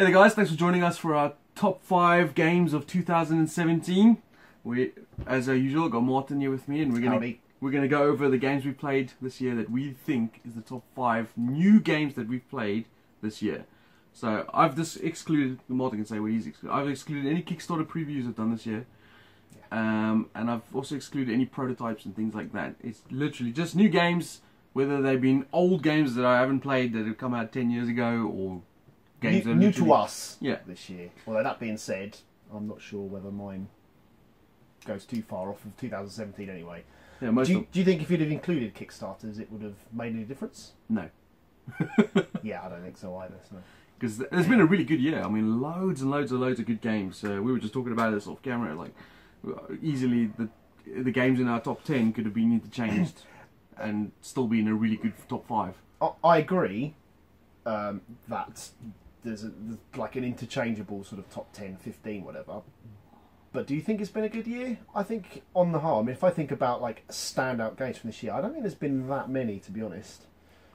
Hey there guys, thanks for joining us for our top 5 games of 2017. We, as usual, got Martin here with me, and we're gonna go over the games we played this year that we think is the top 5 new games that we've played this year. So I've just excluded, Martin can say what he's excluded. I've excluded any Kickstarter previews I've done this year. And I've also excluded any prototypes and things like that. It's literally just new games, whether they've been old games that I haven't played that have come out 10 years ago, or games that are new to us this year. Although that being said, I'm not sure whether mine goes too far off of 2017 anyway. Yeah, do you think if you'd have included Kickstarters, it would have made any difference? No. Yeah, I don't think so either. Because there's been a really good year. I mean, loads and loads of good games. We were just talking about this off camera. Like, easily the games in our top 10 could have been interchanged and still be in a really good top 5. I agree that there's like an interchangeable sort of top 10, 15, whatever. But do you think it's been a good year? I think on the whole, I mean, if I think about like standout games from this year, I don't think there's been that many, to be honest.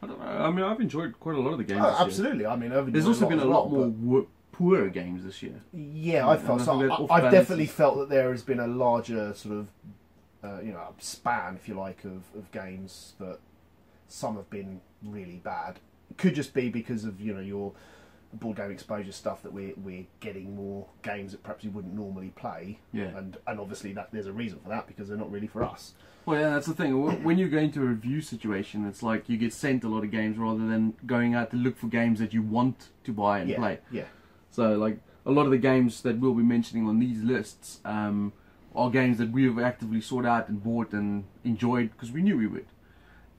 I don't know. I mean, I've enjoyed quite a lot of the games. Oh, absolutely. Year. I mean, there's also been a lot more poorer games this year. Yeah, I felt so. I've definitely felt that there has been a larger sort of, span, if you like, of games that some have been really bad. It could just be because of your board game exposure stuff that we're getting more games that perhaps you wouldn't normally play. Yeah. And obviously that there's a reason for that, because they're not really for us. Well, yeah, that's the thing. When you go into a review situation, it's like you get sent a lot of games rather than going out to look for games that you want to buy and play. Yeah. So, like, a lot of the games that we'll be mentioning on these lists are games that we've actively sought out and bought and enjoyed because we knew we would.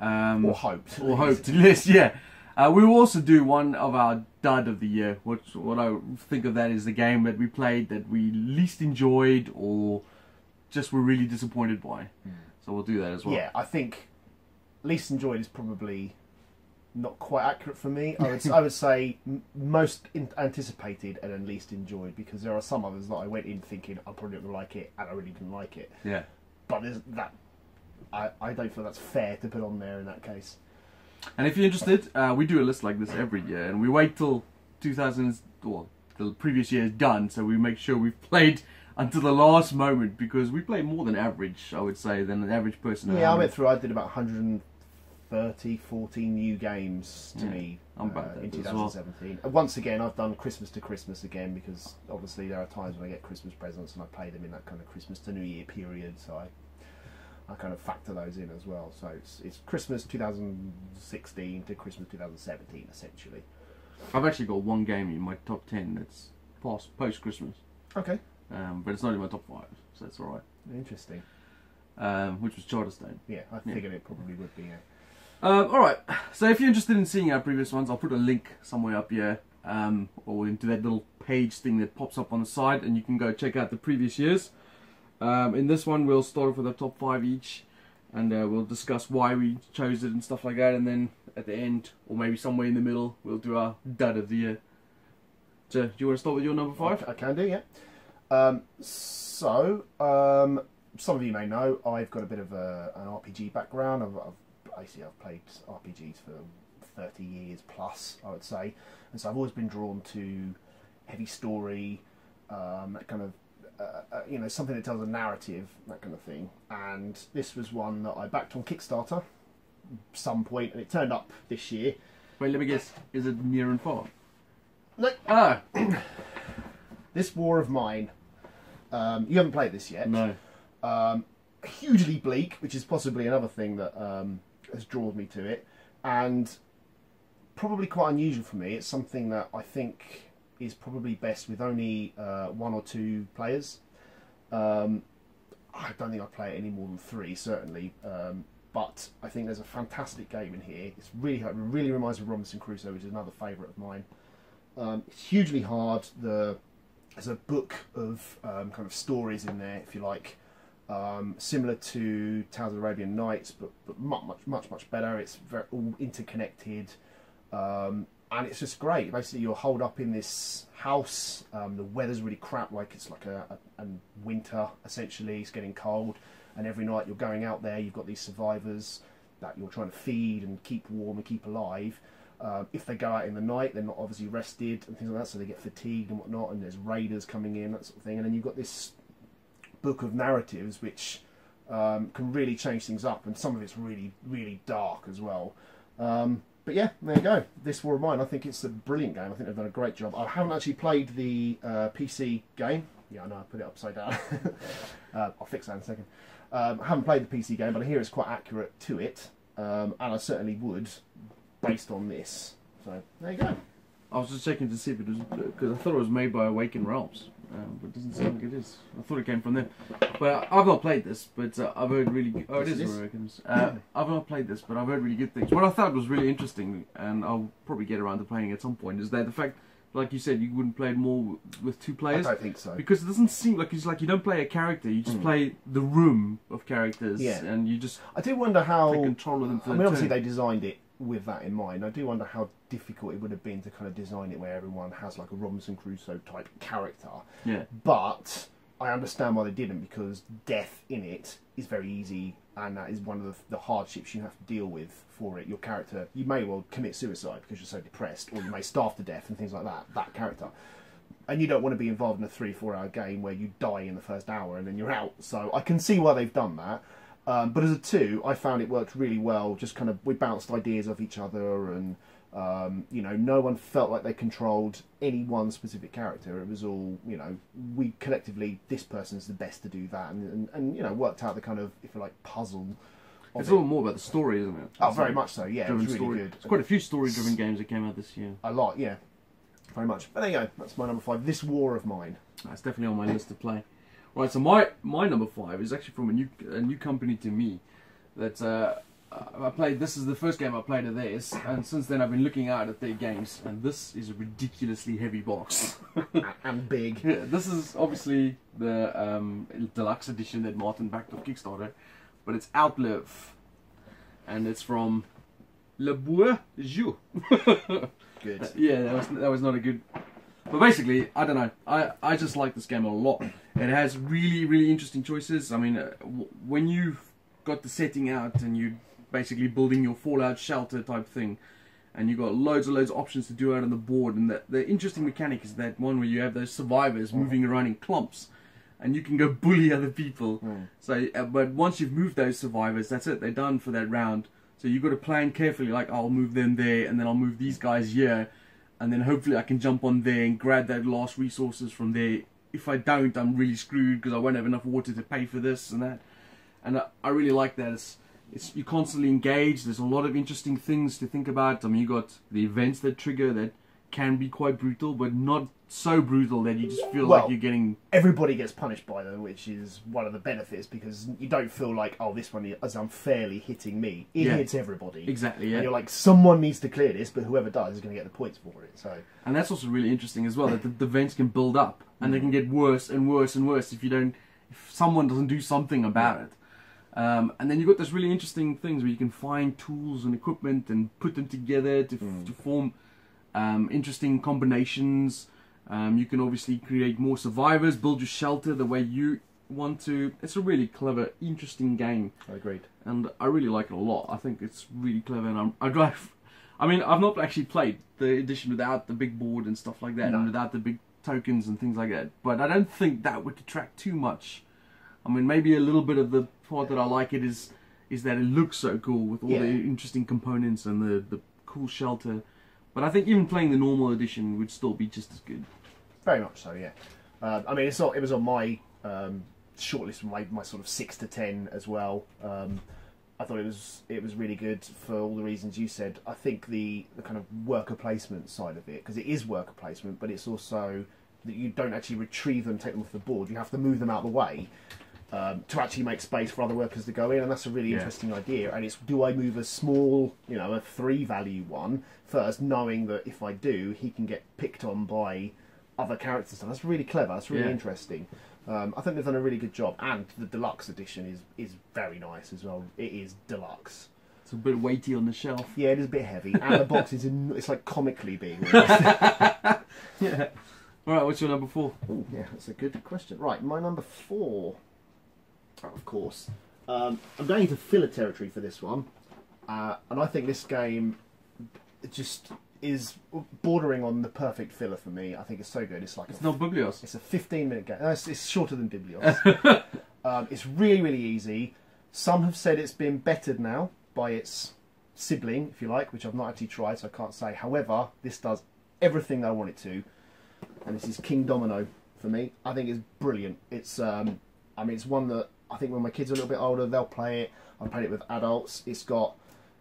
Or hoped. Or hoped, yes, yeah. We will also do one of our dud of the year. What I think of that is the game that we played that we least enjoyed or just were really disappointed by. So we'll do that as well. Yeah, I think least enjoyed is probably not quite accurate for me. I would say most anticipated and then least enjoyed, because there are some others that I went in thinking I'm probably not going to like it, and I really didn't like it. Yeah. But there's that. I don't feel that's fair to put on there in that case. And if you're interested, we do a list like this every year, and we wait till the previous year is done, so we make sure we've played until the last moment, because we play more than average, I would say, than an average person. Yeah, I did about 130, 14 new games to me in 2017. Well. Once again, I've done Christmas to Christmas again, because obviously there are times when I get Christmas presents and I play them in that kind of Christmas to New Year period, so I kind of factor those in as well. So it's Christmas 2016 to Christmas 2017, essentially. I've actually got one game in my top 10 that's post-Christmas. Okay. But it's not in my top 5, so that's alright. Interesting. Which was Charterstone. Yeah, I figured it probably would be. Alright, so if you're interested in seeing our previous ones, I'll put a link somewhere up here, or into that little page thing that pops up on the side, and you can go check out the previous years. In this one, we'll start off with our top 5 each, and we'll discuss why we chose it and stuff like that, and then at the end, or maybe somewhere in the middle, we'll do our dud of the year. So, do you want to start with your number 5? I can do, yeah. Some of you may know I've got a bit of an RPG background. I've played RPGs for 30 years plus, I would say, and so I've always been drawn to heavy story, that kind of something that tells a narrative, that kind of thing. And this was one that I backed on Kickstarter at some point, and it turned up this year. Wait, let me guess. Is it Near and Far? No. Ah. This War of Mine. You haven't played this yet. No. Hugely bleak, which is possibly another thing that has drawn me to it, and probably quite unusual for me. It's something that I think is probably best with only 1 or 2 players. I don't think I'd play it any more than 3, certainly. But I think there's a fantastic game in here. It really reminds me of Robinson Crusoe, which is another favourite of mine. It's hugely hard. There's a book of kind of stories in there, if you like, similar to Tales of the Arabian Nights, but much better. It's all interconnected. And it's just great. Basically, you're holed up in this house. The weather's really crap, like it's like a winter, essentially. It's getting cold. And every night you're going out there, you've got these survivors that you're trying to feed and keep warm and keep alive. If they go out in the night, they're not obviously rested and things like that, so they get fatigued and whatnot, and there's raiders coming in, that sort of thing. And then you've got this book of narratives which can really change things up, and some of it's really, really dark as well. But yeah, there you go. This War of Mine, I think it's a brilliant game. I think they've done a great job. I haven't actually played the PC game. Yeah, I know, I put it upside down. I'll fix that in a second. I haven't played the PC game, but I hear it's quite accurate to it, and I certainly would, based on this. So, there you go. I was just checking to see if it was, because I thought it was made by Awakened Realms, but it doesn't seem like it is. I thought it came from them. But I've not played this, but I've heard really good... Oh, it is Awakens. I've not played this, but I've heard really good things. What I thought was really interesting, and I'll probably get around to playing at some point, is that the fact, like you said, you wouldn't play it more with 2 players. I don't think so. Because it doesn't seem like it's like you don't play a character, you just play the room of characters, and you just... I do wonder how... take control of them for I mean, obviously they designed it with that in mind. I do wonder how difficult it would have been to kind of design it where everyone has like a Robinson Crusoe type character. Yeah. But I understand why they didn't, because death in it is very easy, and that is one of the hardships you have to deal with for it. Your character, you may well commit suicide because you're so depressed, or you may starve to death and things like that, that character. And you don't want to be involved in a 3-4 hour game where you die in the first hour and then you're out. So I can see why they've done that. But as a 2, I found it worked really well. Just kind of, we bounced ideas off each other, and you know, no one felt like they controlled any one specific character. It was all, you know, we collectively, this person's the best to do that, and you know, worked out the kind of, if you like, puzzle. It's all more about the story, isn't it? Oh, very much so. Yeah, it was really story. good. There's quite a few story-driven games that came out this year. A lot, yeah, very much. But there you go. That's my number 5. This War of Mine. That's definitely on my list to play. Right, so my number 5 is actually from a new company to me. That I played. This is the first game I played of theirs, and since then I've been looking out at their games. And this is a ridiculously heavy box and big. Yeah, this is obviously the deluxe edition that Martin backed off Kickstarter, but it's Outlive, and it's from Le Bois Jeu. Good. Yeah, that was not a good. But basically, I don't know. I just like this game a lot. It has really, really interesting choices. I mean, when you've got the setting out and you're basically building your fallout shelter type thing, and you've got loads of options to do out on the board, and the interesting mechanic is that one where you have those survivors moving around in clumps, and you can go bully other people. So, but once you've moved those survivors, that's it. They're done for that round. So you've got to plan carefully, like, I'll move them there, and then I'll move these guys here, and then hopefully I can jump on there and grab that last resources from there. If I don't, I'm really screwed because I won't have enough water to pay for this and that. And I really like that. It's you're constantly engaged. There's a lot of interesting things to think about. I mean, you got the events that trigger that can be quite brutal, but not so brutal that you just feel like you're getting... Everybody gets punished by them, which is one of the benefits, because you don't feel like, oh, this one is unfairly hitting me. It hits everybody. Exactly, yeah. And you're like, someone needs to clear this, but whoever does is going to get the points for it. So, and that's also really interesting as well, that the events can build up, and they can get worse and worse and worse if someone doesn't do something about it. And then you've got those really interesting things where you can find tools and equipment and put them together to form interesting combinations. You can obviously create more survivors, build your shelter the way you want to. It's a really clever, interesting game. Agreed. And I really like it a lot. I think it's really clever, and I mean, I've not actually played the edition without the big board and stuff like that, and without the big tokens and things like that. But I don't think that would detract too much. I mean, maybe a little bit of the part that I like it is that it looks so cool with all the interesting components and the cool shelter. But I think even playing the normal edition would still be just as good. Very much so, yeah. I mean, it was on my shortlist, my sort of 6 to 10 as well. I thought it was really good for all the reasons you said. I think the kind of worker placement side of it, because it is worker placement, but it's also that you don't actually retrieve them, take them off the board. You have to move them out of the way to actually make space for other workers to go in, and that's a really interesting idea. And it's, do I move a small, you know, a 3 value one first, knowing that if I do, he can get picked on by other characters. And that's really clever. That's really interesting. I think they've done a really good job, and the deluxe edition is very nice as well. It is deluxe. It's a bit weighty on the shelf. Yeah, it is a bit heavy, and the box is it's like comically big. Yeah. All right, what's your number 4? Ooh, yeah, that's a good question. Right, my number 4. Of course, I'm going to filler territory for this one, and I think this game it just is bordering on the perfect filler for me. I think it's so good. It's like it's not Biblios. It's a 15-minute game. No, it's shorter than Biblios. It's really, really easy. Some have said it's been bettered now by its sibling, if you like, which I've not actually tried, so I can't say. However, this does everything that I want it to, and this is King Domino for me. I think it's brilliant. It's, I mean, it's one that I think when my kids are a little bit older, they'll play it. I've played it with adults. It's got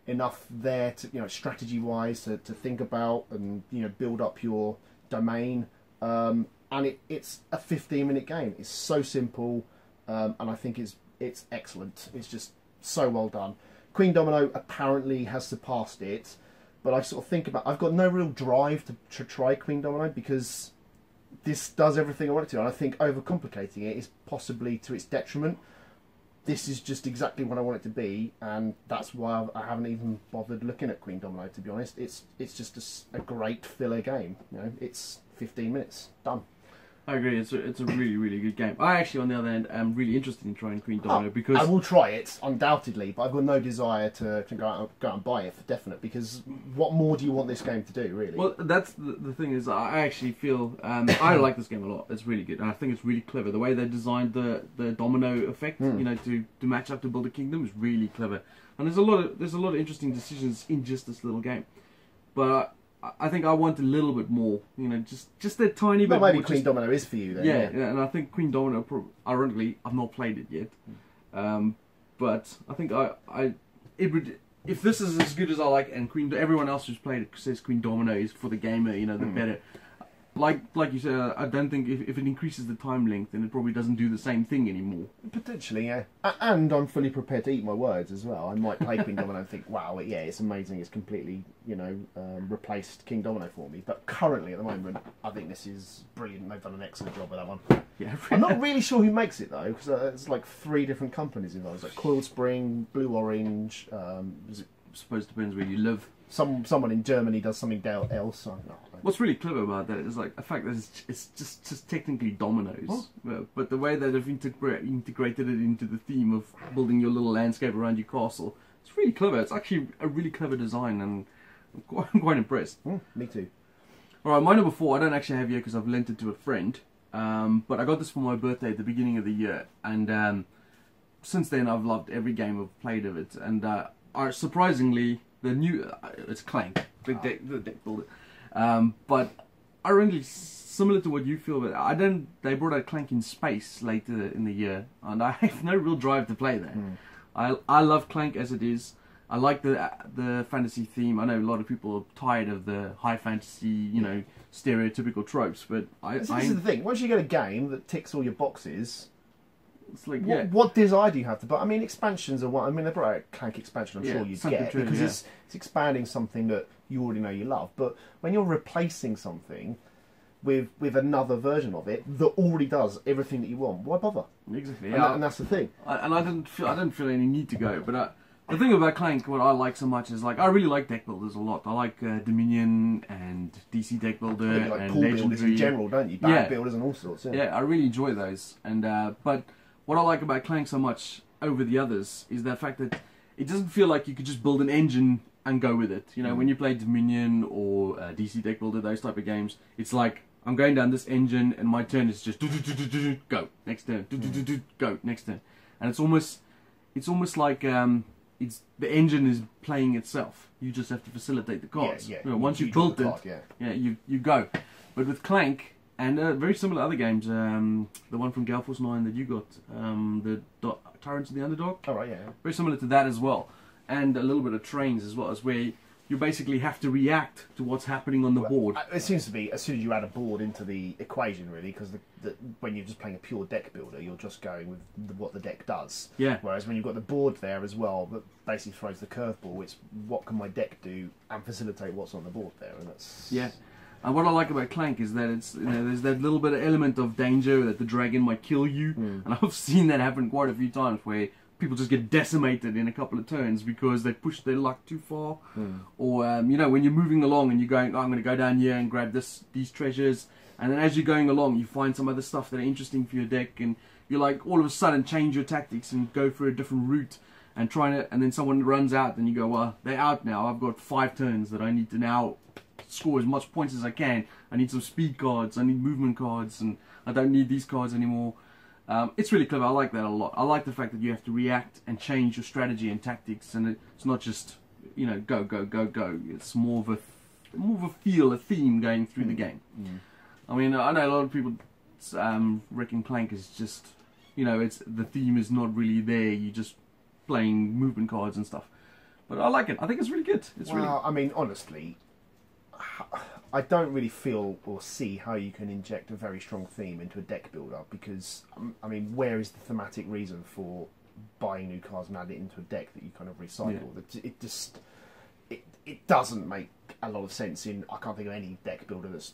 enough there to, you know, strategy-wise to think about and, you know, build up your domain. And it's a 15-minute game. It's so simple, and I think it's excellent. It's just so well done. Queen Domino apparently has surpassed it, but I sort of think about, I've got no real drive to try Queen Domino because this does everything I want it to, and I think overcomplicating it is possibly to its detriment. This is just exactly what I want it to be, and that's why I haven't even bothered looking at Queen Domino, to be honest. It's just a great filler game. You know, it's 15 minutes, done. I agree. It's a really, really good game. I actually, on the other hand, am really interested in trying Queen Domino because I will try it undoubtedly, but I've got no desire to go out and buy it for definite. Because what more do you want this game to do, really? Well, that's the thing is, I actually feel I like this game a lot. It's really good, and I think it's really clever. The way they designed the domino effect, you know, to match up to build a kingdom is really clever. And there's a lot of interesting decisions in just this little game, but I think I want a little bit more, you know, just that tiny bit. Well, maybe more, Queen Domino is for you then. Yeah, and I think Queen Domino, ironically, I've not played it yet, but I think it would, if this is as good as I like, and everyone else who's played it says Queen Domino is for the gamer, you know, the better. Like you said, I don't think if it increases the time length, then it probably doesn't do the same thing anymore. Potentially, yeah. And I'm fully prepared to eat my words as well. I might play Queen Domino and think, wow, yeah, it's amazing. It's completely, you know, replaced King Domino for me. But currently, at the moment, I think this is brilliant. They've done an excellent job with that one. Yeah. I'm not really sure who makes it though, because it's like 3 different companies involved. It's like Coiled Spring, Blue Orange. Is it supposed to depends where you live. Someone in Germany does something else. What's really clever about that is like the fact that it's just technically dominoes, but the way that they've integrated it into the theme of building your little landscape around your castle, it's really clever. It's actually a really clever design, and I'm quite impressed. Me too. All right, my number 4 I don't actually have here because I've lent it to a friend, but I got this for my birthday at the beginning of the year, and since then I've loved every game I've played of it, and surprisingly. The new, it's Clank, the deck builder, but ironically similar to what you feel, but they brought out Clank in Space later in the year, and I have no real drive to play that. I love Clank as it is. I like the fantasy theme. I know a lot of people are tired of the high fantasy, you know, stereotypical tropes, but this is the thing. Once you get a game that ticks all your boxes. It's like, what desire do you have to? But I mean, expansions are what I mean. They brought out a Clank expansion. I'm sure you'd get true, because it's expanding something that you already know you love. But when you're replacing something with another version of it that already does everything that you want, why bother? Exactly. And that's the thing. I don't feel any need to go. But the thing about Clank, what I like so much is like I really like deck builders a lot. I like Dominion and DC Deck Builder You like and pool Legendary builders in general, don't you? Bag builders and all sorts. Yeah, I really enjoy those. And but what I like about Clank so much over the others is the fact that it doesn't feel like you could just build an engine and go with it. You know, when you play Dominion or DC Deck Builder, those type of games, it's like I'm going down this engine and my turn is just go next turn, go next turn, and it's almost like it's the engine is playing itself. You just have to facilitate the cards. Yeah. You know, once you've built it, you go. But with Clank. And very similar other games, the one from Gale Force 9 that you got, the Tyrants of the Underdog. Oh, right, yeah. Very similar to that as well. And a little bit of Trains as well, as where you basically have to react to what's happening on the board. It seems to be, as soon as you add a board into the equation, really, because when you're just playing a pure deck builder, you're just going with what the deck does. Yeah. Whereas when you've got the board there as well, that basically throws the curveball, it's what can my deck do and facilitate what's on the board there, and that's... Yeah. And what I like about Clank is that it's, you know, there's that little bit of element of danger that the dragon might kill you, and I've seen that happen quite a few times where people just get decimated in a couple of turns because they push their luck too far, or you know, when you're moving along and you're going, oh, I'm going to go down here and grab these treasures, and then as you're going along, you find some other stuff that are interesting for your deck, and you like all of a sudden change your tactics and go for a different route. and and then someone runs out, then you go, well, they're out now. I've got 5 turns that I need to now score as much points as I can. I need some speed cards, I need movement cards, and I don't need these cards anymore. It's really clever. I like that a lot. I like the fact that you have to react and change your strategy and tactics, and it's not just, you know, go, go, go, go. It's more of a feel, a theme going through the game. I mean, I know a lot of people reckon Clank is just, you know, the theme is not really there. You're just playing movement cards and stuff. But I like it. I think it's really good. I mean, honestly, I don't really feel or see how you can inject a very strong theme into a deck builder, because, I mean, where is the thematic reason for buying new cards and adding it into a deck that you kind of recycle? Yeah. It doesn't make a lot of sense. I can't think of any deck builder that's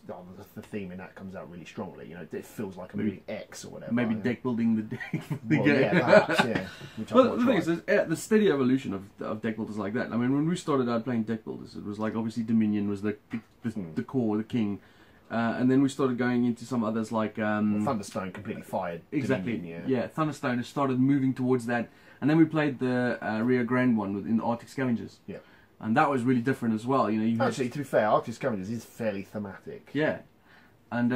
the theme in that comes out really strongly. You know, it feels like a moving X or whatever. Maybe deck building the deck. Yeah, perhaps, yeah. Well, the thing is, the steady evolution of deck builders like that. I mean, when we started out playing deck builders, it was like obviously Dominion was the core, the king. And then we started going into some others like Thunderstone completely fired. Exactly. Dominion, yeah, Thunderstone has started moving towards that, and then we played the Rio Grande one in the Arctic Scavengers. Yeah. And that was really different as well. You know, actually, to be fair, Arctic Scavengers is fairly thematic. Yeah. And,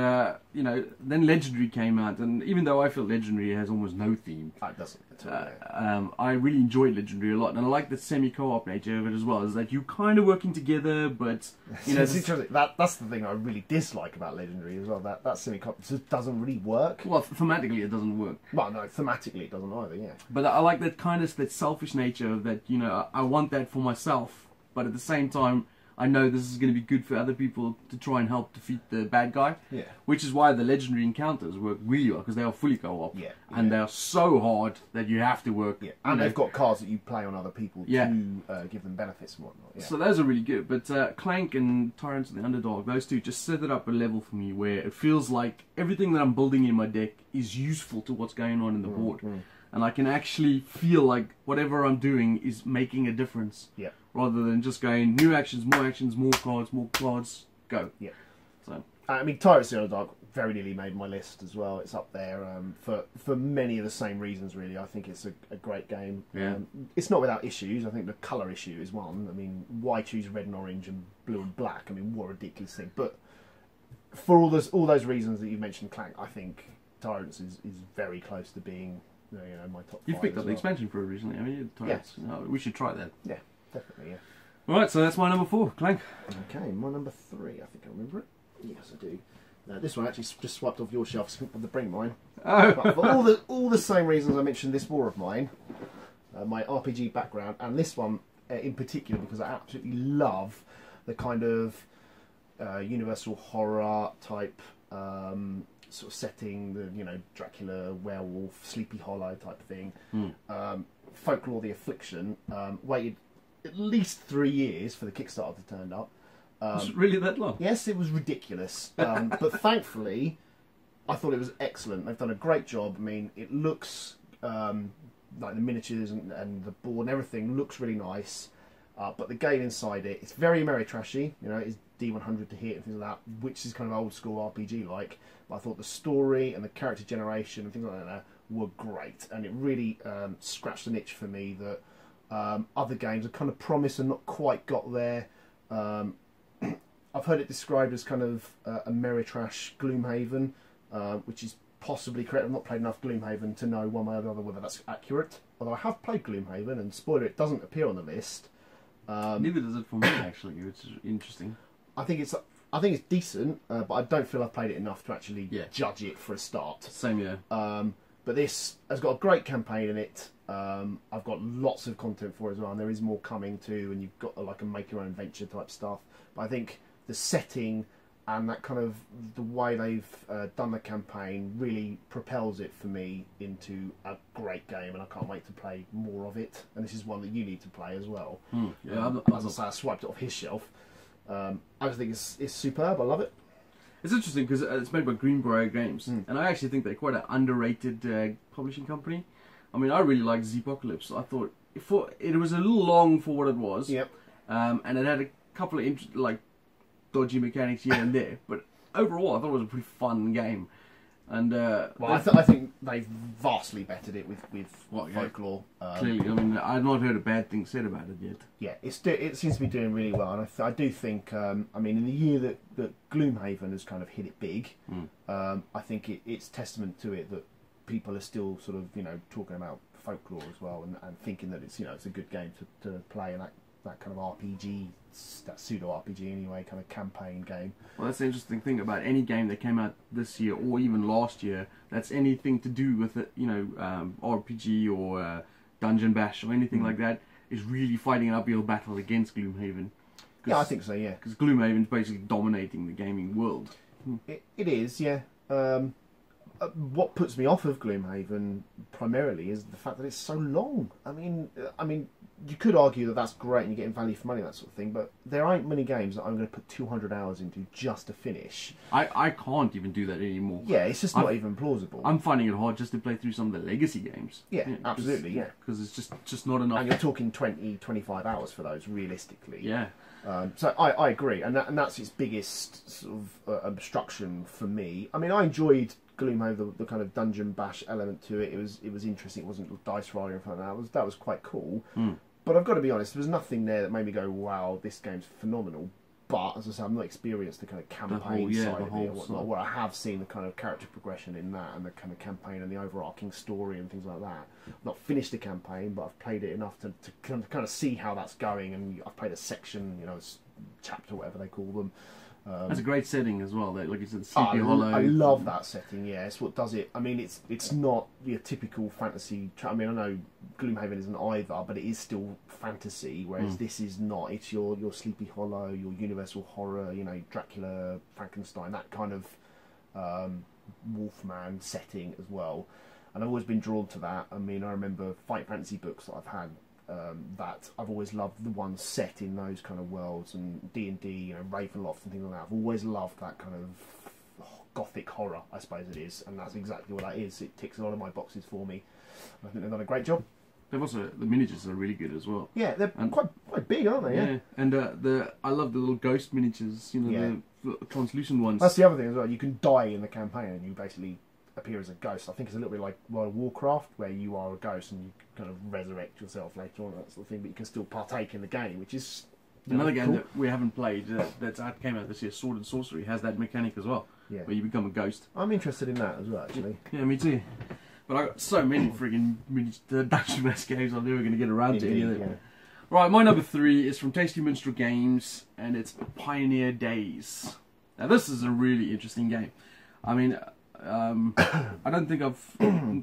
you know, then Legendary came out, and even though I feel Legendary has almost no theme, it doesn't at all, I really enjoyed Legendary a lot, and I like the semi-co-op nature of it as well, is that you're kind of working together, but, you know... that's the thing I really dislike about Legendary as well, that semi-co-op just doesn't really work. Well, thematically it doesn't work. Well, no, thematically it doesn't either, yeah. But I like that kind of, that selfish nature of that, you know, I want that for myself, but at the same time, I know this is going to be good for other people to try and help defeat the bad guy. Yeah. Which is why the Legendary encounters work really well, because they are fully co-op. Yeah. And they are so hard that you have to work. Yeah. And they've got cards that you play on other people to give them benefits and whatnot. Yeah. So those are really good. But Clank and Tyrants of the Underdog, those two just set it up a level for me where it feels like everything that I'm building in my deck is useful to what's going on in the board. And I can actually feel like whatever I'm doing is making a difference. Yeah. Rather than just going new actions, more cards, go. Yeah. So I mean, Tyrants of the Underdog very nearly made my list as well. It's up there for many of the same reasons. Really, I think it's a great game. Yeah. It's not without issues. I think the colour issue is one. I mean, why choose red and orange and blue and black? I mean, what a ridiculous thing. But for all those reasons that you mentioned, Clank, I think Tyrants is very close to being, you know, my top 5. You've picked up the expansion for it recently. I mean, Tyrants. Yeah. No, we should try that. Yeah. Definitely, yeah. Alright, so that's my number 4, Clank. Okay, my number 3, I think I remember it. Yes, I do. This one actually just swiped off your shelf, so I to bring mine. Oh. But for all the same reasons I mentioned this war of mine, my RPG background, and this one in particular because I absolutely love the kind of universal horror type sort of setting, the, you know, Dracula, werewolf, Sleepy Hollow type thing. Folklore the Affliction, waited at least 3 years for the Kickstarter to turn up. Was it really that long? Yes, it was ridiculous. But thankfully, I thought it was excellent. They've done a great job. I mean, it looks like the miniatures and the board and everything looks really nice. But the game inside it, it's very Ameritrashy. You know, it's D100 to hit and things like that, which is kind of old school RPG like. But I thought the story and the character generation and things like that were great, and it really scratched an itch for me that other games have kind of promised and not quite got there. I've heard it described as kind of a Ameritrash Gloomhaven, which is possibly correct. I've not played enough Gloomhaven to know one way or the other whether that's accurate. Although I have played Gloomhaven, and spoiler, it doesn't appear on the list. Neither does it for me, actually, which is interesting. I think it's decent, but I don't feel I've played it enough to actually judge it for a start. Same, yeah. But this has got a great campaign in it. I've got lots of content for it as well, and there is more coming too, and you've got like a make your own adventure type stuff. But I think the setting and that kind of the way they've done the campaign really propels it for me into a great game, and I can't wait to play more of it. And this is one that you need to play as well. Yeah, as I say, I swiped it off his shelf. I just think it's superb. I love it. It's interesting because it's made by Greenbrier Games, and I actually think they're quite an underrated publishing company. I mean, I really liked Zepocalypse. I thought it was a little long for what it was, and it had a couple of dodgy mechanics here and there, but overall I thought it was a pretty fun game. And well, I think they've vastly bettered it with Folklore. Clearly, I mean, I've not heard a bad thing said about it yet. Yeah, it seems to be doing really well, and I do think, I mean, in the year that Gloomhaven has kind of hit it big, I think it's testament to it that people are still sort of, you know, talking about Folklore as well, and thinking that it's, you know, it's a good game to play, and that kind of RPG, that pseudo RPG anyway, kind of campaign game. Well, that's the interesting thing about any game that came out this year or even last year. That's anything to do with it, you know, RPG or Dungeon Bash or anything like that, is really fighting an uphill battle against Gloomhaven. Yeah, I think so. Yeah, because Gloomhaven's basically dominating the gaming world. It is, yeah. What puts me off of Gloomhaven primarily is the fact that it's so long. I mean, you could argue that that's great and you're getting value for money, that sort of thing, but there aren't many games that I'm going to put 200 hours into just to finish. I can't even do that anymore. Yeah, it's just not even plausible. I'm finding it hard just to play through some of the legacy games. Yeah, absolutely, yeah. Because it's just not enough. And you're talking 20, 25 hours for those, realistically. Yeah. So I agree, and that's its biggest sort of obstruction for me. I mean, I enjoyed Gloomhaven, the kind of Dungeon Bash element to it. It was interesting. It wasn't dice rolling or anything like that. That was quite cool. But I've got to be honest, there was nothing there that made me go, "Wow, this game's phenomenal." But as I say, I'm not experienced the kind of campaign side of it, or whatnot. Where I have seen the kind of character progression in that, and the kind of campaign and the overarching story and things like that. I've not finished the campaign, but I've played it enough to kind of see how that's going, and I've played a section, you know, chapter, whatever they call them. It's a great setting as well. Like you said, Sleepy Hollow. I love that setting. Yeah, it's what does it. I mean, it's not your typical fantasy. I mean, I know Gloomhaven isn't either, but it is still fantasy. Whereas this is not. It's your Sleepy Hollow, your Universal horror. You know, Dracula, Frankenstein, that kind of Wolfman setting as well. And I've always been drawn to that. I mean, I remember Fight Fantasy books that I've had. That I've always loved the ones set in those kind of worlds, and D&D, you know, Ravenloft and things like that. I've always loved that kind of gothic horror, I suppose it is, and that's exactly what that is. It ticks a lot of my boxes for me. I think they've done a great job. They've also, the miniatures are really good as well. Yeah, they're quite big, aren't they? Yeah, and I love the little ghost miniatures. You know, the translucent ones. That's the other thing as well. You can die in the campaign, and you basically appear as a ghost. I think it's a little bit like World of Warcraft, where you are a ghost and you kind of resurrect yourself later on, that sort of thing, but you can still partake in the game, which is another game that we haven't played that came out this year. Sword and Sorcery has that mechanic as well, where you become a ghost. I'm interested in that as well, actually. Yeah, me too. But I got so many friggin' Dungeon Bash games I'm never going to get around to any of them. Yeah. Right, my number 3 is from Tasty Minstrel Games, and it's Pioneer Days. Now this is a really interesting game. I mean, I don't think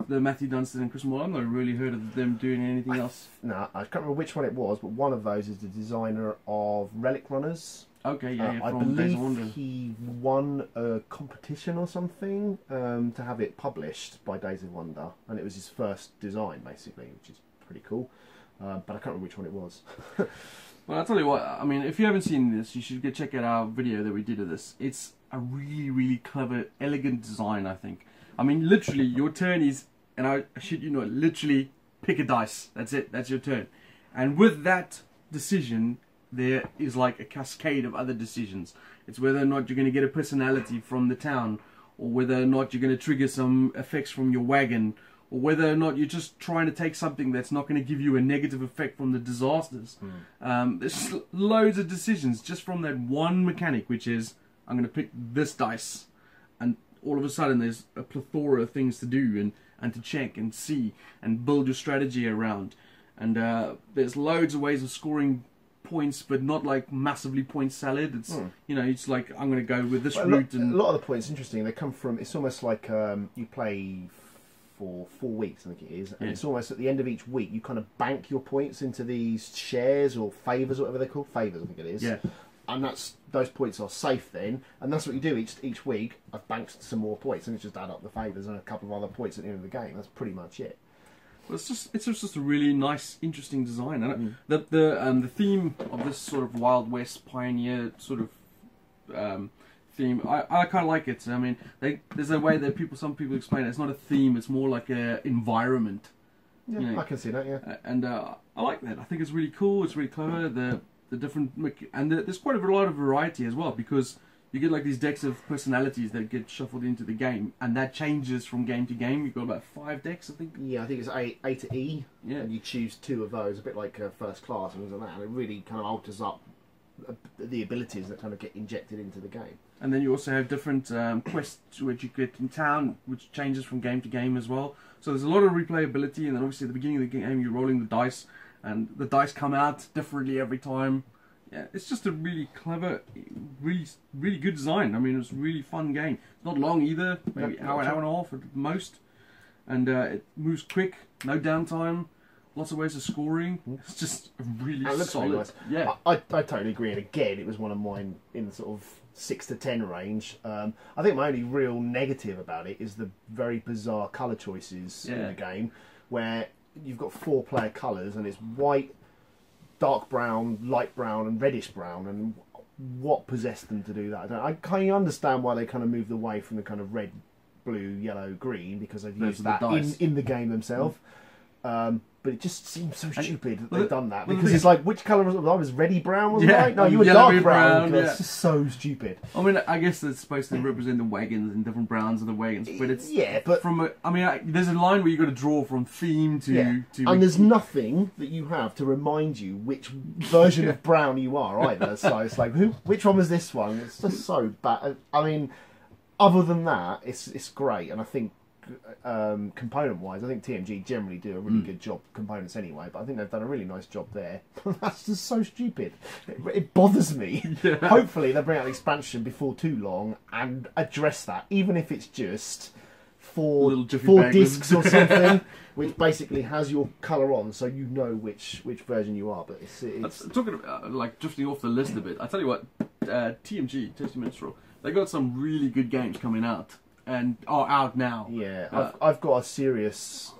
the Matthew Dunstan and Chris Moore, I've not really heard of them doing anything else. No, I can't remember which one it was, but one of those is the designer of Relic Runners. Okay, yeah, I believe he won a competition or something to have it published by Days of Wonder, and it was his first design, basically, which is pretty cool. But I can't remember which one it was. Well, I'll tell you what, I mean, if you haven't seen this, you should go check out our video that we did of this. It's a really, really clever, elegant design, I think. I mean, literally, your turn is, and I shit you not, literally pick a dice. That's it, that's your turn. And with that decision, there is like a cascade of other decisions. It's whether or not you're going to get a personality from the town, or whether or not you're going to trigger some effects from your wagon, or whether or not you're just trying to take something that's not going to give you a negative effect from the disasters. There's just loads of decisions just from that one mechanic, which is, I'm going to pick this dice, and all of a sudden there's a plethora of things to do and to check and see and build your strategy around. And there's loads of ways of scoring points, but not like massively point salad. It's you know, it's like, I'm going to go with this route. And a lot of the points, interesting, they come from, it's almost like you play for 4 weeks, I think it is, and it's almost at the end of each week you kind of bank your points into these shares or favours, or whatever they're called. Favours, I think it is. Yeah. And those points are safe then, and that's what you do each week. I've banked some more points, and it's just add up the favours and a couple of other points at the end of the game. That's pretty much it. Well, it's just a really nice, interesting design. And the theme of this sort of Wild West pioneer sort of theme, I kind of like it. I mean, there's a way that some people explain it. It's not a theme; it's more like a environment. Yeah, you know? I can see that. Yeah, and I like that. I think it's really cool. It's really clever. The different, and there's quite a lot of variety as well, because you get like these decks of personalities that get shuffled into the game, and that changes from game to game. You've got about 5 decks, I think. Yeah, I think it's A to E, Yeah. and you choose 2 of those, a bit like First Class and things like that, and it really kind of alters up the abilities that kind of get injected into the game. And then you also have different quests which you get in town, which changes from game to game as well. So there's a lot of replayability, and then obviously at the beginning of the game you're rolling the dice, and the dice come out differently every time. Yeah, it's just a really clever, really good design. I mean, it's a really fun game. It's not long either, maybe an hour and a half at most. And it moves quick, no downtime, lots of ways of scoring. It's just really solid. Really nice. Yeah, I totally agree. And again, it was one of mine in the sort of 6 to 10 range. I think my only real negative about it is the very bizarre colour choices in the game, where you've got 4 player colours and it's white, dark brown, light brown and reddish brown, and what possessed them to do that? I kind of understand why they kind of moved away from the kind of red, blue, yellow, green, because they've used that in the game themselves. But it just seems so stupid that they've done that, because it's like, which colour was it? I was reddy brown, wasn't I? No, you were dark brown. It's just so stupid. I mean, I guess it's supposed to represent the wagons and different browns of the wagons, but it's from a. I mean, there's a line where you got to draw from theme to. And there's nothing that you have to remind you which version of brown you are either. So it's like, which one was this one? It's just so bad. I mean, other than that, it's great, and I think. Component wise, I think TMG generally do a really good job components anyway, but I think they've done a really nice job there. That's just so stupid. It bothers me. Yeah. Hopefully they'll bring out an expansion before too long and address that, even if it's just 4 discs or something, which basically has your colour on, so you know which version you are. But it's talking about, like, drifting off the list a bit. I tell you what, TMG, Tasty Minstrel, they got some really good games coming out. And are out now. Yeah, I've got a serious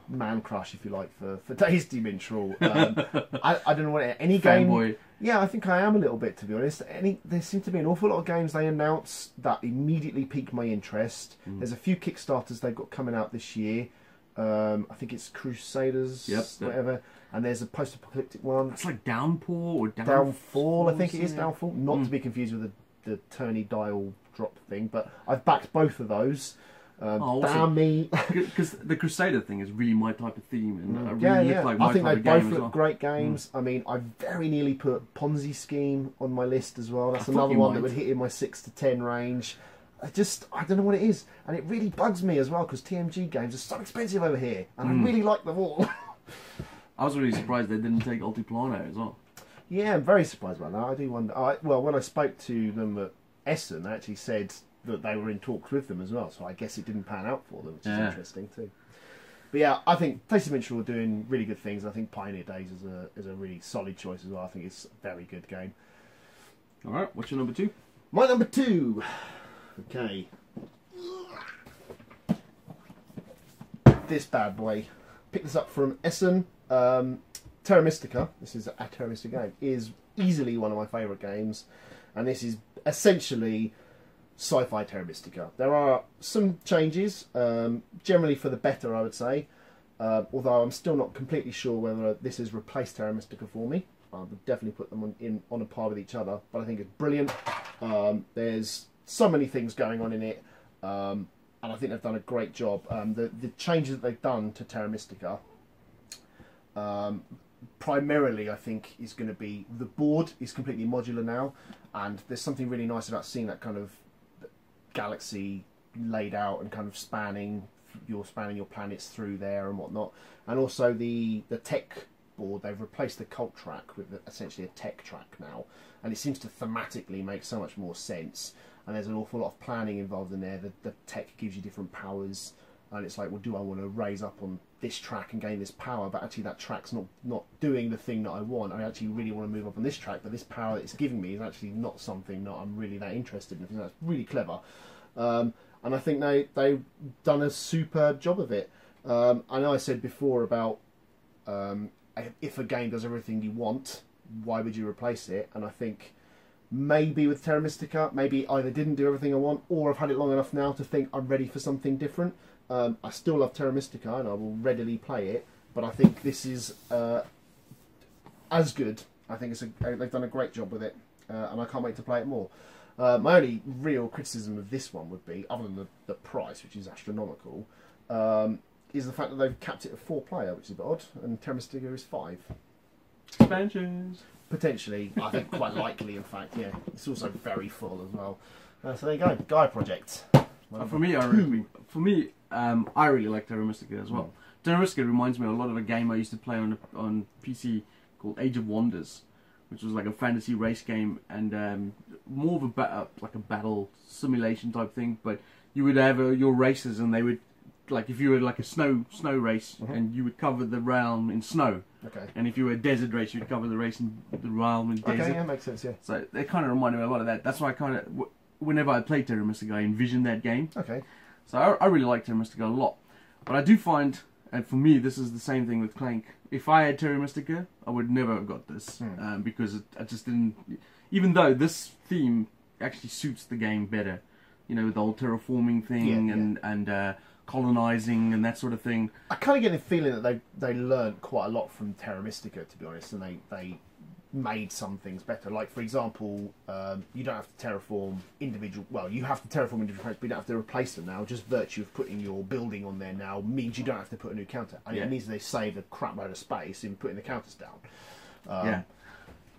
man crush, if you like, for Tasty Minstrel. I don't know what any game. Fanboy. Yeah, I think I am a little bit, to be honest. There seem to be an awful lot of games they announce that immediately pique my interest. There's a few Kickstarters they've got coming out this year. I think it's Crusaders, whatever. And there's a post-apocalyptic one. It's like Downpour or Downfall. I think it is Downfall. Not to be confused with the turny dial drop thing, but I've backed both of those. Damn me, because the Crusader thing is really my type of theme, and like I think they both look great games. I mean, I very nearly put Ponzi Scheme on my list as well. That's another one that would hit in my 6 to 10 range. I don't know what it is, and it really bugs me as well, because TMG games are so expensive over here, and I really like them all. I was really surprised they didn't take Altiplano as well. Yeah, I'm very surprised about that. I do wonder. Well, when I spoke to them at Essen, they actually said that they were in talks with them as well, so I guess it didn't pan out for them, which is interesting too. But yeah, I think Tasty Minstrel are doing really good things. I think Pioneer Days is a really solid choice as well. I think it's a very good game. Alright, what's your number 2? My number 2! Okay. This bad boy. Picked this up from Essen. Terra Mystica, this is a Terra Mystica game, is easily one of my favourite games. And this is essentially sci-fi Terra Mystica. There are some changes, generally for the better, I would say. Although I'm still not completely sure whether this has replaced Terra Mystica for me. I would definitely put them on a par with each other. But I think it's brilliant. There's so many things going on in it. And I think they've done a great job. The changes that they've done to Terra Mystica... primarily, I think, is going to be the board is completely modular now, and there's something really nice about seeing that kind of galaxy laid out and kind of spanning your planets through there and whatnot. And also the tech board, they've replaced the cult track with essentially a tech track now, and it seems to thematically make so much more sense. And there's an awful lot of planning involved in there. The tech gives you different powers. And it's like, well, do I want to raise up on this track and gain this power? But actually that track's not doing the thing that I want. I actually really want to move up on this track, but this power that it's giving me is actually not something that I'm really that interested in. I think that's really clever. And I think they've done a superb job of it. I know I said before about if a game does everything you want, why would you replace it? And I think maybe with Terra Mystica, maybe either didn't do everything I want, or I've had it long enough now to think I'm ready for something different. I still love Terra Mystica and I will readily play it, but I think this is as good. I think they've done a great job with it, and I can't wait to play it more. My only real criticism of this one would be, other than the price, which is astronomical, is the fact that they've capped it at 4-player, which is a bit odd, and Terra Mystica is 5. Expansions. Potentially, I think quite likely, in fact, yeah. It's also very full as well. So there you go, Gaia Project. For me, I really like Terra Mystica as well. Terra Mystica reminds me a lot of a game I used to play on PC called Age of Wonders, which was like a fantasy race game, and more of a battle simulation type thing. But you would have your races, and they would, like, if you were like a snow race, and you would cover the realm in snow. Okay. And if you were a desert race, you'd cover the race in the realm in desert. Okay, yeah, makes sense, yeah. So they kind of reminded me a lot of that. That's why I kind of, whenever I played Terra Mystica, I envisioned that game. Okay. So I really like Terra Mystica a lot. But I do find, and for me, this is the same thing with Clank. If I had Terra Mystica, I would never have got this. Because I just didn't... Even though this theme actually suits the game better. You know, with the whole terraforming thing and colonizing and that sort of thing. I kind of get the feeling that they learned quite a lot from Terra Mystica, to be honest, and they made some things better. Like, for example, you don't have to terraform individual... Well, you have to terraform individual planets, but you don't have to replace them now. Just virtue of putting your building on there now means you don't have to put a new counter. And it means they save a crap load of space in putting the counters down.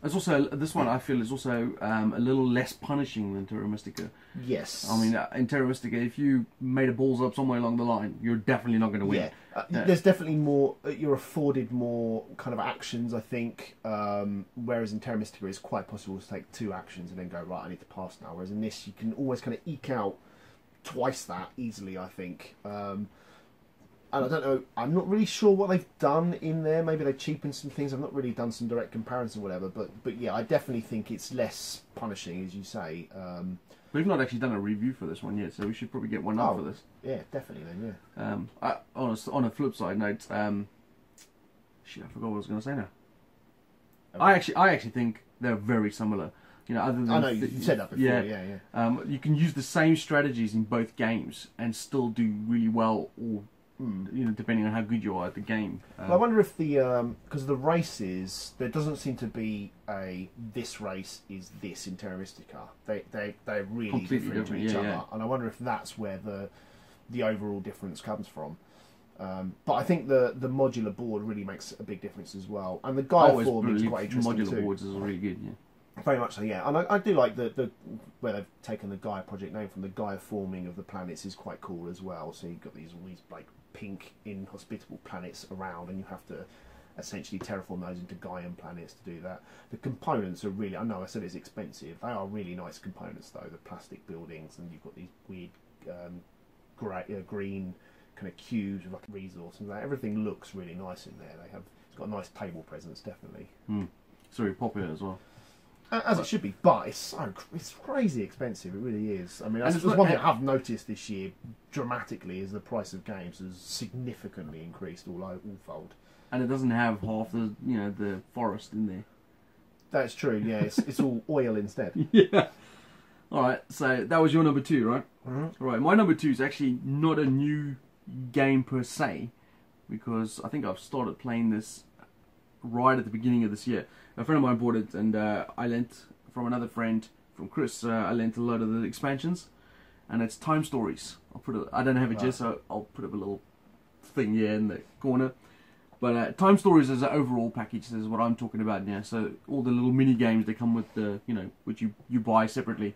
It's also, this one I feel is also a little less punishing than Terra Mystica. Yes. I mean, in Terra Mystica, if you made a balls up somewhere along the line, you're definitely not going to win. There's definitely more, you're afforded more kind of actions, I think, whereas in Terra Mystica it's quite possible to take 2 actions and then go, right, I need to pass now, whereas in this you can always kind of eke out twice that easily, I think. And I don't know, I'm not really sure what they've done in there. Maybe they've cheapened some things. I've not really done some direct comparison or whatever. But yeah, I definitely think it's less punishing, as you say. We've not actually done a review for this one yet, so we should probably get one up for this. Yeah, definitely then, yeah. On a flip side note, shit, I forgot what I was going to say now. I actually think they're very similar. You know, other than I know you said that before. Yeah. You can use the same strategies in both games and still do really well, or you know, depending on how good you are at the game. Well, I wonder if the because the races, there doesn't seem to be a this race is this in Terra Mystica. They're really completely different to each other, yeah. And I wonder if that's where the overall difference comes from. But I think the modular board really makes a big difference as well, and the Gaia form is quite interesting modular too. boards is really good, yeah. Very much so, yeah. And I do like the where they've taken the Gaia project name from. The Gaia forming of the planets is quite cool as well. So you've got all these like pink inhospitable planets around, and you have to essentially terraform those into Gaian planets to do that. The components are really, I know I said it's expensive, they are really nice components though, the plastic buildings, and you've got these weird green kind of cubes with like a resource, and everything looks really nice in there. It's got a nice table presence, definitely. It's very popular as well. As it should be, but it's crazy expensive. It really is. I mean, that's one thing I have noticed this year dramatically is the price of games has significantly increased all fold. And it doesn't have half the forest in there. That's true. Yeah, it's all oil instead. Yeah. All right. So that was your number 2, right? Mm-hmm. All right. My number 2 is actually not a new game per se, because I think I've started playing this right at the beginning of this year. A friend of mine bought it, and I lent from another friend, from Chris. I lent a lot of the expansions, and it's Time Stories. I don't have it just, so I'll put up a little thing here in the corner. But Time Stories is an overall package. This is what I'm talking about now. So all the little mini games that come with the, which you buy separately.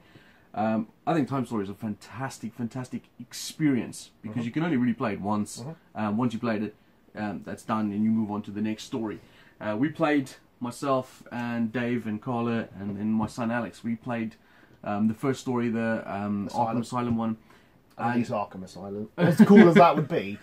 I think Time Stories is a fantastic experience, because you can only really play it once. Once you played it, that's done, and you move on to the next story. We played, myself and Dave and Carla and then my son Alex, we played the first story, the Arkham Asylum one. I think it's Arkham Asylum. As cool as that would be.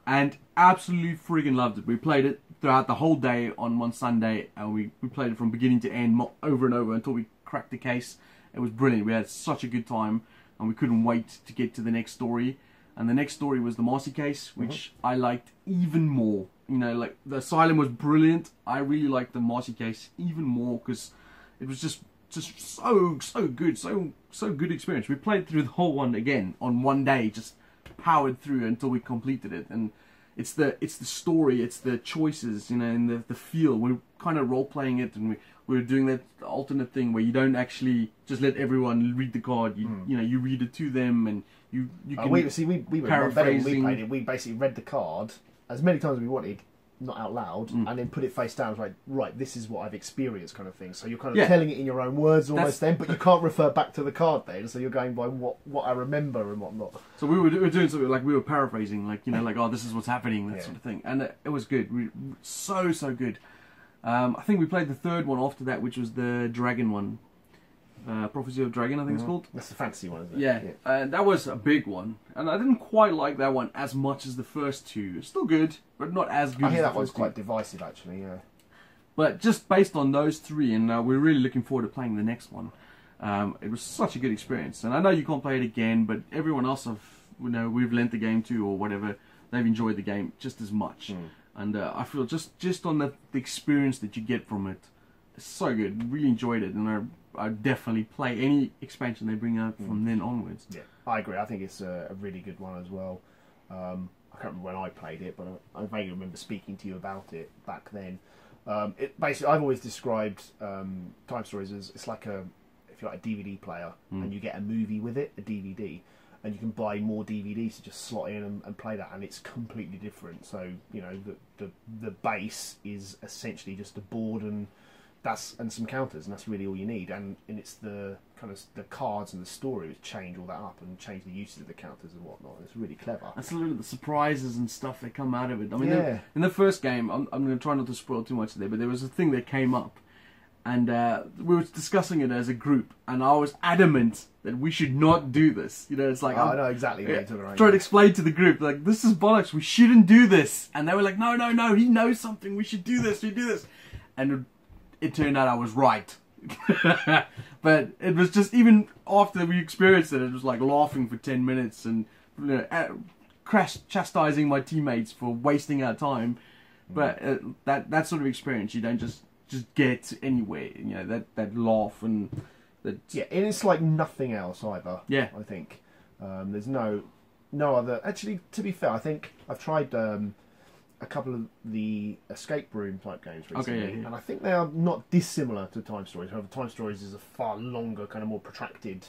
And absolutely friggin' loved it. We played it throughout the whole day on one Sunday, and we played it from beginning to end, over and over, until we cracked the case. It was brilliant. We had such a good time, and we couldn't wait to get to the next story. And the next story was the Marcy case, which I liked even more. Like the Asylum was brilliant. I really liked the Marcy case even more, because it was just so good, so good experience. We played through the whole one again on one day, just powered through until we completed it. And it's the story, it's the choices, and the feel. We're kind of role playing it, and we're doing that alternate thing where you don't actually just let everyone read the card. You know, you read it to them, and you can we were paraphrasing. we played it. We basically read the card as many times as we wanted, not out loud, and then put it face down. It's like, right, this is what I've experienced, kind of thing. So you're kind of telling it in your own words almost then, but you can't refer back to the card then. So you're going by what I remember and whatnot. So we were doing something like we were paraphrasing, like, you know, like, oh, this is what's happening, that sort of thing, and it was good. So good. I think we played the third one after that, which was the Dragon one. Prophecy of Dragon, I think it's called. That's the fantasy one, isn't it? Yeah. That was a big one, and I didn't quite like that one as much as the first two. It's still good, but not as good. I hear as that the one's first quite two. divisive, actually. Yeah. But just based on those three, and we're really looking forward to playing the next one. It was such a good experience, and I know you can't play it again, but everyone else we've lent the game to or whatever, they've enjoyed the game just as much. And I feel just on the experience that you get from it, it's so good. Really enjoyed it, and I definitely play any expansion they bring out from then onwards. Yeah, I agree. I think it's a really good one as well. I can't remember when I played it, but I vaguely remember speaking to you about it back then. It basically, I've always described Time Stories as it's like if you're like a DVD player and you get a movie with it, a DVD, and you can buy more DVDs to just slot in and play that, and it's completely different. So you know the base is essentially just a board and some counters, and that's really all you need. And it's the kind of the cards and the story which change all that up and change the uses of the counters and whatnot. It's really clever. That's a little bit the surprises and stuff that come out of it. I mean, in the first game, I'm going to try not to spoil too much there, but there was a thing that came up, and we were discussing it as a group, and I was adamant that we should not do this. You know, it's like I know exactly what you're talking about. Trying to explain to the group, like, this is bollocks. We shouldn't do this, and they were like, no, he knows something. We should do this. We do this, and it turned out I was right. But it was just, even after we experienced it, it was like laughing for 10 minutes and chastising my teammates for wasting our time. But that sort of experience you don't just get anywhere. You know, that laugh and that. Yeah, and it's like nothing else either. Yeah, I think there's no other. Actually, to be fair, I think I've tried a couple of the escape room type games recently, and I think they are not dissimilar to Time Stories. However, Time Stories is a far longer, kind of more protracted.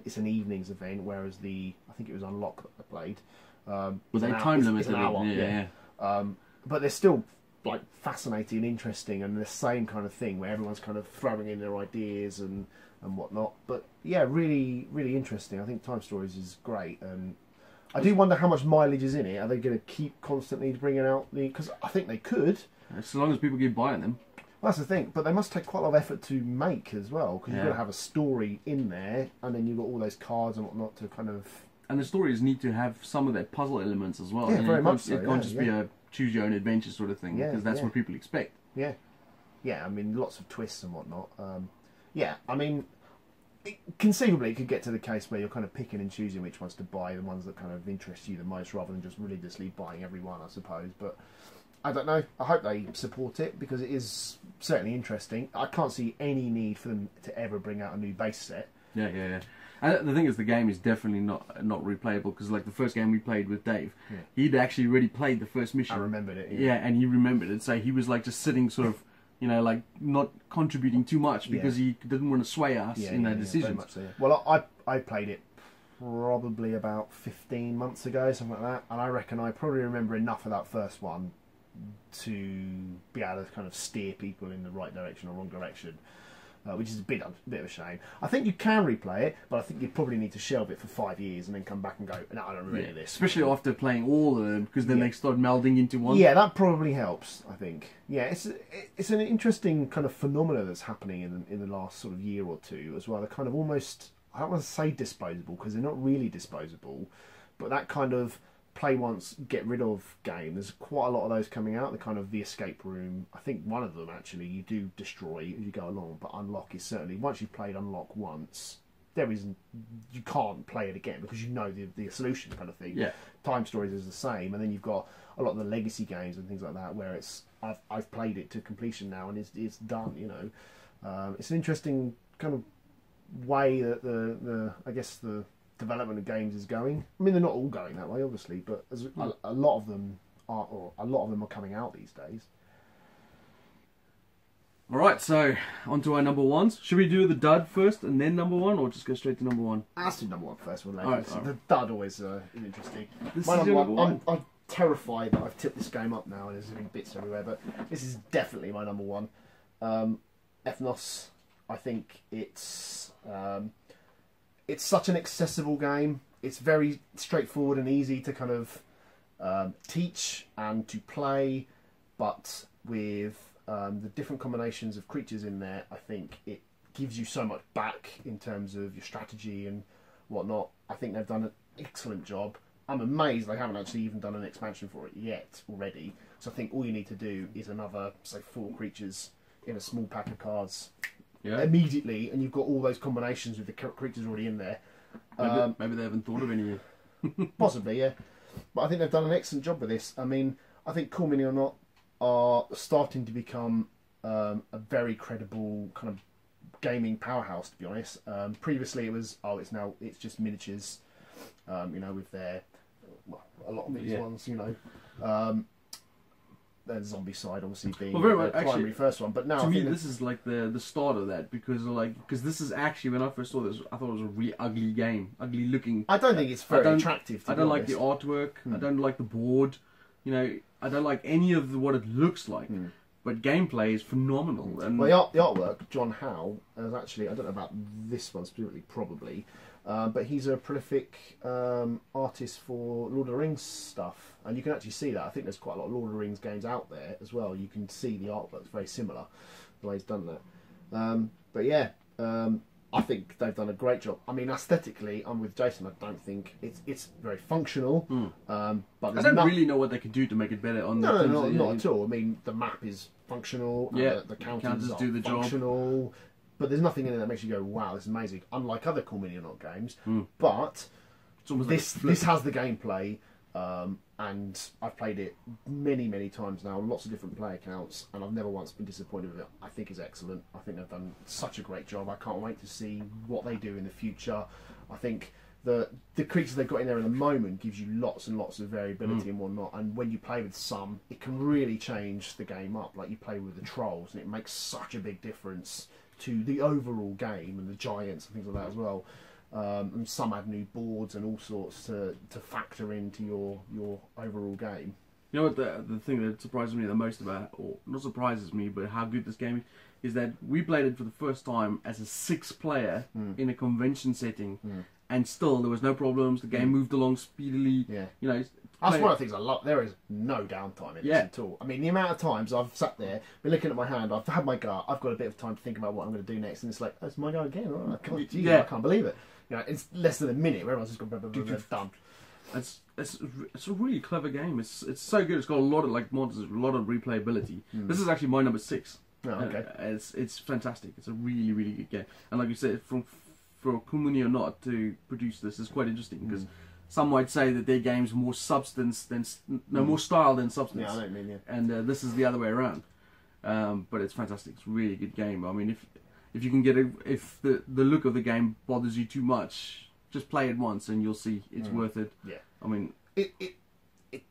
It's an evenings event, whereas I think it was Unlock that I played. Was a time limit? It's an hour, yeah. But they're still like fascinating and interesting, and the same kind of thing where everyone's kind of throwing in their ideas and whatnot. But yeah, really, really interesting. I think Time Stories is great, and I do wonder how much mileage is in it. Are they going to keep constantly bringing out because I think they could. As long as people keep buying them. Well, that's the thing, but they must take quite a lot of effort to make as well, because you've got to have a story in there, and then you've got all those cards and whatnot to kind of. And the stories need to have some of their puzzle elements as well. Yeah, very much so. It can't just be a choose your own adventure sort of thing, because that's what people expect. Yeah, I mean, lots of twists and whatnot. I mean, conceivably, it could get to the case where you're kind of picking and choosing which ones to buy, the ones that kind of interest you the most, rather than just religiously buying every one, I suppose. But I don't know. I hope they support it, because it is certainly interesting. I can't see any need for them to ever bring out a new base set. Yeah. And the thing is, the game is definitely not replayable, because like the first game we played with Dave, he'd actually already played the first mission. I remembered it. Yeah, and he remembered it. So he was like just sitting sort of, you know, like not contributing too much, because he didn't want to sway us in their decisions. So, well, I played it probably about 15 months ago, something like that, and I reckon I probably remember enough of that first one to be able to kind of steer people in the right direction or wrong direction. Which is a bit of a shame. I think you can replay it, but I think you probably need to shelve it for 5 years and then come back and go, no, I don't remember this. Especially after playing all of them, because then they start melding into one. Yeah, that probably helps, I think. Yeah, it's an interesting kind of phenomena that's happening in the last sort of year or two as well. They're kind of almost, I don't want to say disposable, because they're not really disposable, but that kind of play once, get rid of game. There's quite a lot of those coming out. The kind of the escape room. I think one of them actually you do destroy as you go along, but Unlock is certainly, once you've played Unlock once, you can't play it again, because you know the solution kind of thing. Yeah. Time Stories is the same, and then you've got a lot of the legacy games and things like that where I've played it to completion now and it's done. You know, it's an interesting kind of way that the development of games is going. I mean, they're not all going that way, obviously, but a lot of them are coming out these days. Alright, so on to our number ones. Should we do the dud first and then number one, or just go straight to number one? Let's do number one first. We'll Alright. The dud always is interesting. This My is your number number one. I'm terrified that I've tipped this game up now and there's been bits everywhere, but this is definitely my number one. Ethnos. I think it's such an accessible game. It's very straightforward and easy to kind of teach and to play, but with the different combinations of creatures in there, I think it gives you so much back in terms of your strategy and whatnot. I think they've done an excellent job. I'm amazed they haven't actually even done an expansion for it yet already. So I think all you need to do is another, say, 4 creatures in a small pack of cards immediately, and you've got all those combinations with the creatures already in there. Maybe they haven't thought of any yet. Possibly, yeah. But I think they've done an excellent job with this. I mean, I think Cool Mini or Not are starting to become a very credible kind of gaming powerhouse, to be honest. Previously it was, it's just miniatures, with their, a lot of these ones, the zombie side obviously being the primary first one. But now to me this is like the start of that, because this is actually, when I first saw this, I thought it was a really ugly game, ugly looking. I don't think it's very attractive. I don't like the artwork. I don't like the board. I don't like any of what it looks like. But gameplay is phenomenal. And well, the artwork, John Howe, is actually, I don't know about this one specifically, probably, but he's a prolific artist for Lord of the Rings stuff, and you can actually see that. I think there's quite a lot of Lord of the Rings games out there as well. You can see the artwork's very similar, the way he's done that. But yeah, I think they've done a great job. I mean, aesthetically, I'm with Jason. I don't think it's very functional. But I don't really know what they could do to make it better. Not at all. I mean, the map is functional. Yeah, the counters do the functional. Job. But there's nothing in it that makes you go, "Wow, this is amazing." Unlike other Cool Mini or Not games, but this has the gameplay. And I've played it many times now, lots of different play accounts, and I've never once been disappointed with it. I think it's excellent. I think they've done such a great job. I can't wait to see what they do in the future. I think the creatures they've got in there at the moment gives you lots and lots of variability and whatnot, and when you play with some, it can really change the game up. Like you play with the trolls, and it makes such a big difference to the overall game, and the giants and things like that as well. And some add new boards and all sorts to factor into your overall game. You know what, the thing that surprises me the most about, or not surprises me, but how good this game is that we played it for the first time as a 6-player in a convention setting, and still there was no problems. The game moved along speedily. Yeah. That's one of the things I love. There is no downtime in this at all. I mean, the amount of times I've sat there, been looking at my hand, I've had my go, I've got a bit of time to think about what I'm going to do next, and it's like, oh, it's my go again. Oh, I can't believe it. It's less than a minute where everyone's just gone done. It's a really clever game. It's so good. It's got a lot of mods, a lot of replayability. This is actually my number 6. Oh, okay. It's fantastic. It's a really good game. And like you said, for Cool Mini or Not to produce this is quite interesting, because some might say that their game's more substance than more style than substance. Yeah, I know what you mean. Yeah. And this is the other way around. But it's fantastic. It's a really good game. I mean, if you can get if the look of the game bothers you too much, just play it once and you'll see it's worth it. Yeah. I mean, it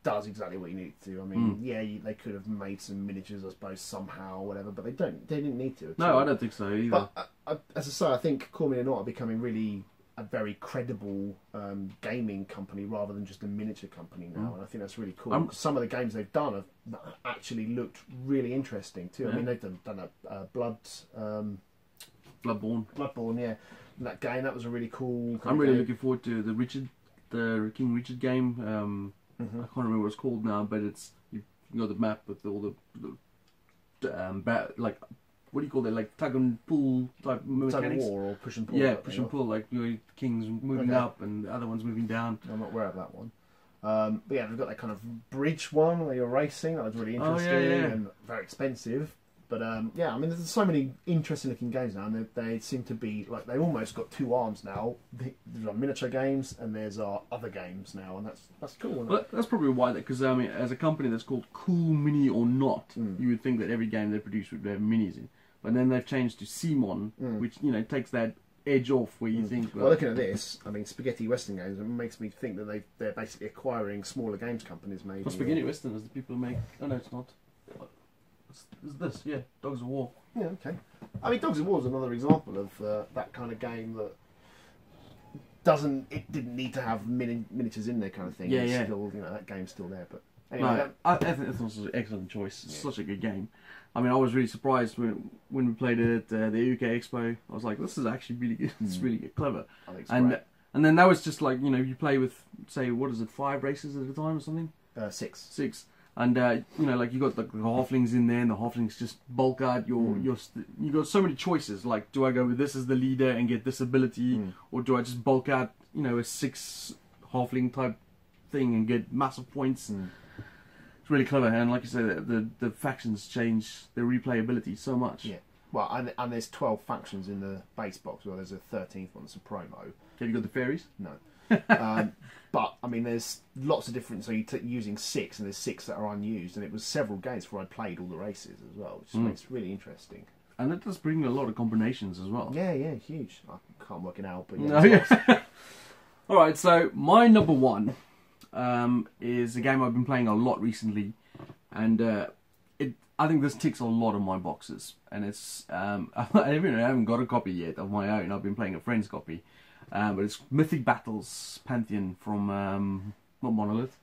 does exactly what you need to do. I mean, they could have made some miniatures, I suppose, somehow or whatever, but they didn't need to. No, I don't think so either. But as I say, I think Cool Mini or Not are becoming really a very credible gaming company rather than just a miniature company now, and I think that's really cool. Some of the games they've done have actually looked really interesting too. I mean, they've done a Bloodborne. Yeah, and that game, that was a really cool. I'm really looking forward to the King Richard game. I can't remember what it's called now, but it's you know the map with all the what do you call it, like tug and pull type mechanics? Tug and war or push and pull. Yeah, push and pull, like the king's moving up and the other one's moving down. I'm not aware of that one. But yeah, they've got that kind of bridge one where you're racing. That was really interesting and very expensive. But yeah, I mean, there's so many interesting looking games now, and they seem to be like they've almost got 2 arms now. There's our miniature games and there's our other games now, and that's cool. Well, that's probably why because I mean, as a company that's called Cool Mini or Not, you would think that every game they produce would have minis in, but then they've changed to CMON, which takes that edge off where you think. Well, looking at this, I mean, Spaghetti Western Games, it makes me think that they're basically acquiring smaller games companies, maybe. Well, Spaghetti Western is the people who make. Oh no, it's not. It's this, yeah, Dogs of War. Yeah, okay. I mean, Dogs of War is another example of that kind of game that didn't need to have miniatures in there kind of thing. Yeah, it's yeah. Still, that game's still there, but anyway. No, I think it was an excellent choice. It's such a good game. I mean, I was really surprised when we played it at the UK Expo. I was like, this is actually really good. It's really good, clever. I think it's great. And then that was just like, you play with, say, what is it, 5 races at a time or something? 6. 6. And, like you got the halflings in there, and the halflings just bulk out you got so many choices. Like, do I go with this as the leader and get this ability, or do I just bulk out, a 6 halfling type thing and get massive points? It's really clever, and like you said, the factions change the replayability so much. Yeah. Well, and there's 12 factions in the base box. Well, there's a 13th one that's a promo. Have you got the fairies? No. But I mean, there's lots of different. So you're using 6, and there's 6 that are unused, and it was several games before I played all the races as well, which makes it really interesting. And it does bring a lot of combinations as well. Yeah, huge. I can't work it out, but yeah. No, yeah. All right, so my number 1 is a game I've been playing a lot recently, and I think this ticks a lot of my boxes. And it's I haven't got a copy yet of my own. I've been playing a friend's copy. But it's Mythic Battles Pantheon from not Monolith.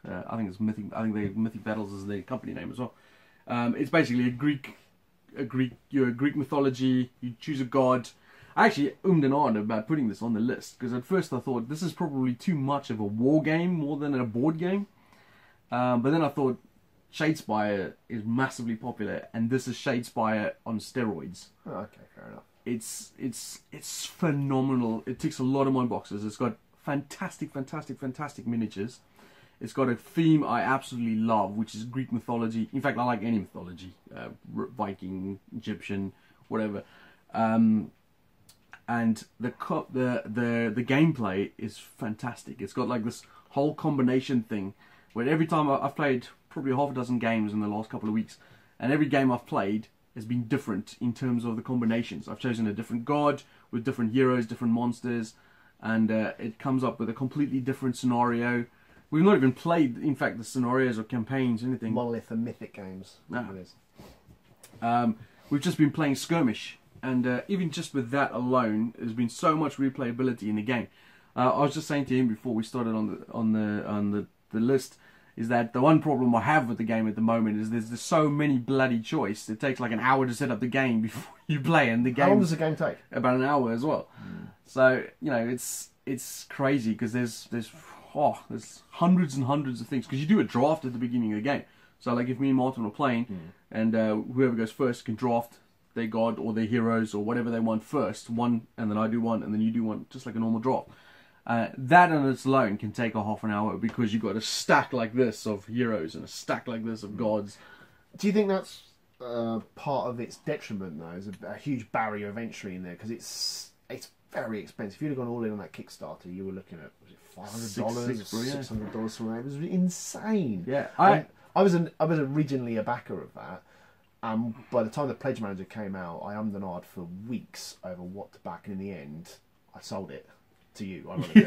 I think it's Mythic. I think Mythic Battles is their company name as well. It's basically you're a Greek mythology. You choose a god. I actually ummed and ahed about putting this on the list because at first I thought this is probably too much of a war game more than a board game. But then I thought Shadespire is massively popular, and this is Shadespire on steroids. Oh, okay, fair enough. It's phenomenal. It ticks a lot of my boxes. It's got fantastic miniatures. It's got a theme I absolutely love, which is Greek mythology. In fact, I like any mythology, Viking, Egyptian, whatever. And the gameplay is fantastic. It's got like this whole combination thing, where every time I've played probably half a dozen games in the last couple of weeks, and every game I've played has been different in terms of the combinations. I've chosen a different god with different heroes, different monsters, and it comes up with a completely different scenario. We've not even played, in fact, the scenarios or campaigns, anything. Monolith and Mythic games. No. We've just been playing skirmish, and even just with that alone, there's been so much replayability in the game. I was just saying to him before we started on the list, is that the one problem I have with the game at the moment is there's so many bloody choice. It takes like an hour to set up the game before you play, and the game. How long does the game take? About an hour as well. So it's crazy because there's hundreds and hundreds of things, because you do a draft at the beginning of the game. So like if me and Martin are playing, and whoever goes first can draft their god or their heroes or whatever they want first, one, and then I do one, and then you do one, just like a normal draft. That on its own can take a half an hour because you've got a stack like this of heroes and a stack like this of gods. Do you think that's part of its detriment, though? Is a huge barrier of entry in there, because it's very expensive. If you'd have gone all in on that Kickstarter, you were looking at, was it $500, $600 for it? It was insane. Yeah, I was originally a backer of that. By the time the Pledge Manager came out, I ummed and ahed for weeks over what to back, and in the end, I sold it to you, ironically.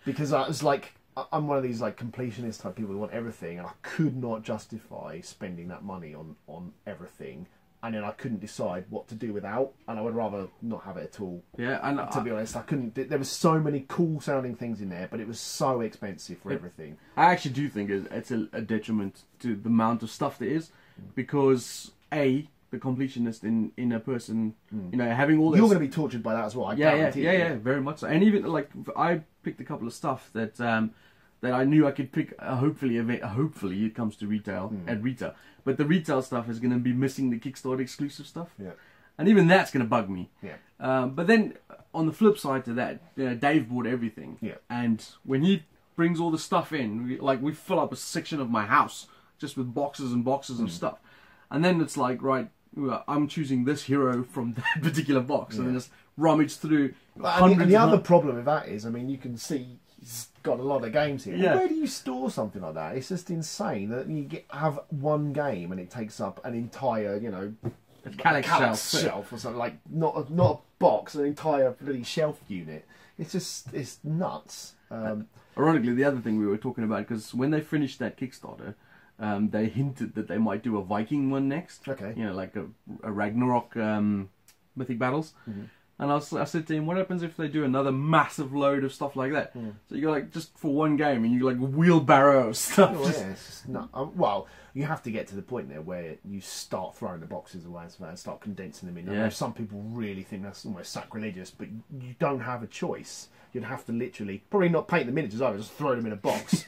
Because I was like, I'm one of these like completionist type people who want everything, and I could not justify spending that money on everything, and then I couldn't decide what to do without, and I would rather not have it at all. Yeah, and to be honest, I couldn't. There were so many cool sounding things in there, but it was so expensive for everything. I actually do think it's a detriment to the amount of stuff there is, because the completionist in a person, having all this. You're going to be tortured by that as well. I guarantee. Yeah, very much so. And even like I picked a couple of stuff that that I knew I could pick. Hopefully it comes to retail at retail. But the retail stuff is going to be missing the Kickstarter exclusive stuff. Yeah. And even that's going to bug me. Yeah. But then on the flip side to that, Dave bought everything. Yeah. And when he brings all the stuff in, we fill up a section of my house just with boxes and boxes of stuff. And then it's like, right, I'm choosing this hero from that particular box, and then just rummage through hundreds. And the other problem with that is, I mean, you can see he's got a lot of games here. Yeah. Well, where do you store something like that? It's just insane that you have one game and it takes up an entire, a Kallax shelf or something, like not a box, an entire bloody shelf unit. It's nuts. Ironically, the other thing we were talking about, because when they finished that Kickstarter, they hinted that they might do a Viking one next. Okay. You know, like a Ragnarok Mythic Battles. And I said to him, what happens if they do another massive load of stuff like that? So you got like, just for one game, and you like wheelbarrow of stuff. Oh, yeah, it's just not, well, you have to get to the point there where you start throwing the boxes away and start condensing them in. I know some people really think that's almost sacrilegious, but you don't have a choice. You'd have to literally, probably not paint the miniatures either, just throw them in a box.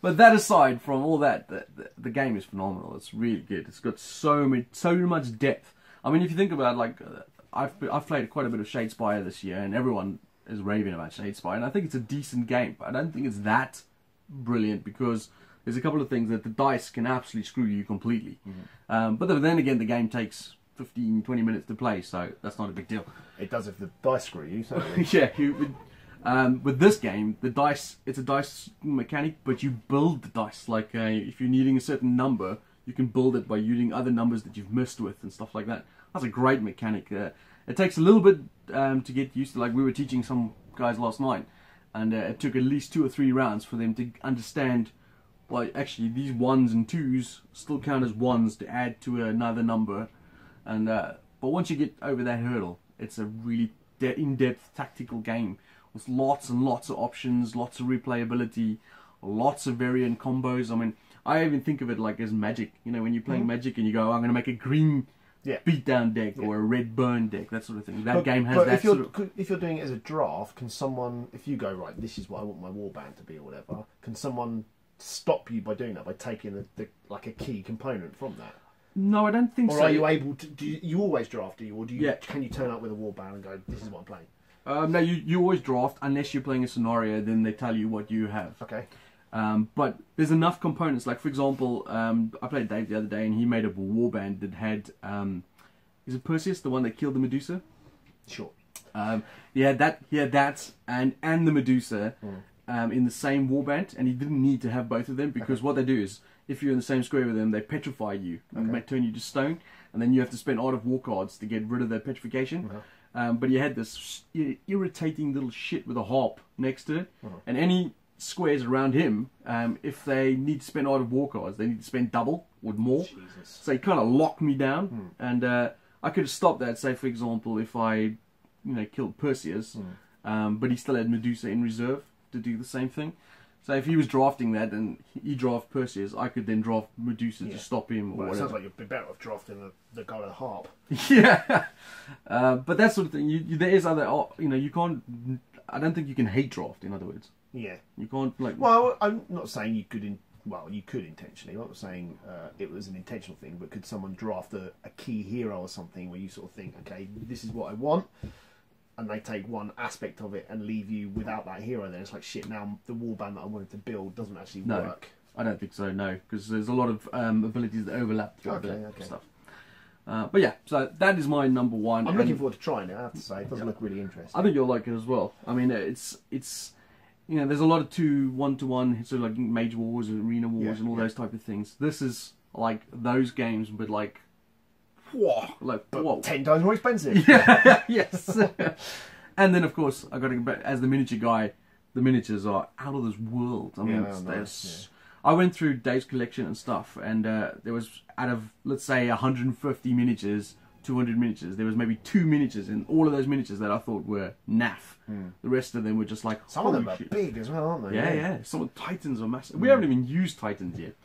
But that aside from all that, the game is phenomenal. It's really good. It's got so much depth. I mean, if you think about like, I've played quite a bit of Shadespire this year, and everyone is raving about Shadespire, and I think it's a decent game, but I don't think it's that brilliant because there's a couple of things that the dice can absolutely screw you completely. But then again, the game takes 15-20 minutes to play, so that's not a big deal. It does if the dice screw you, certainly. Yeah, with this game, the dice, it's a dice mechanic, but you build the dice. Like, if you're needing a certain number, you can build it by using other numbers that you've missed with and stuff like that. That's a great mechanic. It takes a little bit to get used to. Like, we were teaching some guys last night, and it took at least 2 or 3 rounds for them to understand, well, actually, these 1s and 2s still count as 1s to add to another number. And but once you get over that hurdle, it's a really in-depth tactical game with lots and lots of options, lots of replayability, lots of variant combos. I mean, I even think of it like as Magic. You know, when you're playing Magic and you go, oh, I'm going to make a green beatdown deck or a red burn deck, that sort of thing. That game has that if you're doing it as a draft, can someone, if you go, right, this is what I want my warband to be or whatever, can someone stop you by doing that, by taking like a key component from that? No, I don't think so. Or are you able to, do you always draft, do you? Or do you, can you turn up with a warband and go, this is what I'm playing? No, you always draft, unless you're playing a scenario, then they tell you what you have. Okay. But there's enough components. Like, for example, I played Dave the other day, and he made up a warband that had, is it Perseus, the one that killed the Medusa? Sure. He had that, and the Medusa in the same warband, and he didn't need to have both of them, because what they do is, if you're in the same square with them, they petrify you and might turn you to stone, and then you have to spend Art of War cards to get rid of that petrification. But he had this irritating little shit with a harp next to it, and any squares around him, if they need to spend Art of War cards, they need to spend double or more. Jesus. So he kind of locked me down, and I could have stopped that. Say, for example, if I, killed Perseus, but he still had Medusa in reserve to do the same thing. So if he was drafting that and he draft Perseus, I could then draft Medusa to stop him or whatever. It sounds like you'd be better off drafting the guy with the harp. Yeah, but that sort of thing. There is other, you can't. I don't think you can hate draft. In other words. Yeah. You can't like. Well, I'm not saying you could. You could intentionally. I'm not saying it was an intentional thing, but could someone draft a key hero or something where you sort of think, okay, this is what I want, and they take one aspect of it and leave you without that hero? Then it's like, shit. Now the warband that I wanted to build doesn't actually work. I don't think so. No, because there's a lot of abilities that overlap. Okay. Stuff. But yeah, so that is my number one. I'm looking forward to trying it. I have to say, it does look really interesting. I think you'll like it as well. I mean, it's. There's a lot of 1-to-1, so like Mage Wars and Arena Wars and all those type of things. This is like those games, but like, whoa, 10 times more expensive. Yeah, yes. And then of course I got to, as the miniature guy, the miniatures are out of this world. I mean, I went through Dave's collection and stuff, and there was, out of, let's say, 150 miniatures, 200 miniatures, there was maybe 2 miniatures in all of those miniatures that I thought were naff. The rest of them were just like, some of them are big as well, aren't they? Yeah. Some of the Titans are massive. We haven't even used Titans yet.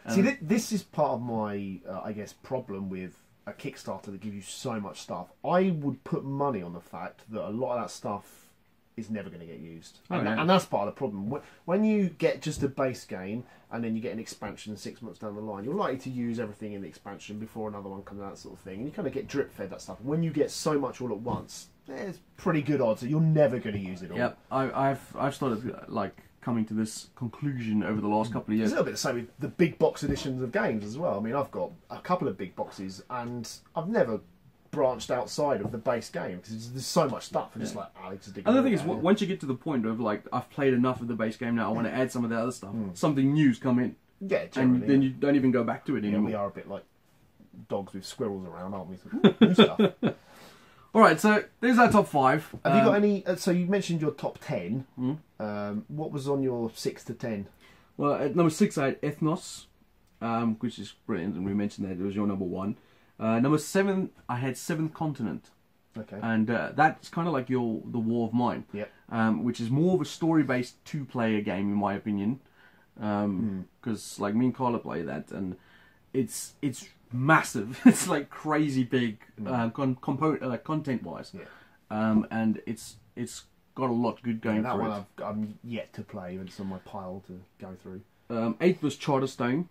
See, this is part of my, I guess, problem with a Kickstarter that gives you so much stuff. I would put money on the fact that a lot of that stuff is never going to get used. And that's part of the problem. When you get just a base game and then you get an expansion 6 months down the line, you're likely to use everything in the expansion before another one comes out, sort of thing. And you kind of get drip fed that stuff. When you get so much all at once, there's pretty good odds that you're never going to use it all. Yep, I've started like coming to this conclusion over the last couple of years. It's a little bit the same with the big box editions of games as well. I mean, I've got a couple of big boxes and I've never branched outside of the base game because there's so much stuff. And just like, Alex is digging. And the thing is, once you get to the point of like, I've played enough of the base game now, I want to add some of the other stuff. Something new's come in. Yeah, generally. And then you don't even go back to it anymore. We are a bit like dogs with squirrels around, aren't we? So, new stuff. All right, so there's our top 5. Have you got any? So you mentioned your top 10. What was on your 6 to 10? Well, at number 6 I had Ethnos, which is brilliant, and we mentioned that it was your number 1. Number 7, I had Seventh Continent. Okay. And that's kind of like the War of Mine. Yep. Which is more of a story-based 2-player game, in my opinion. Because like me and Carla play that, and it's massive. It's like crazy big, content-wise. Yeah. And it's got a lot good going that for one it. I'm yet to play. It's on my pile to go through. 8th was Charterstone,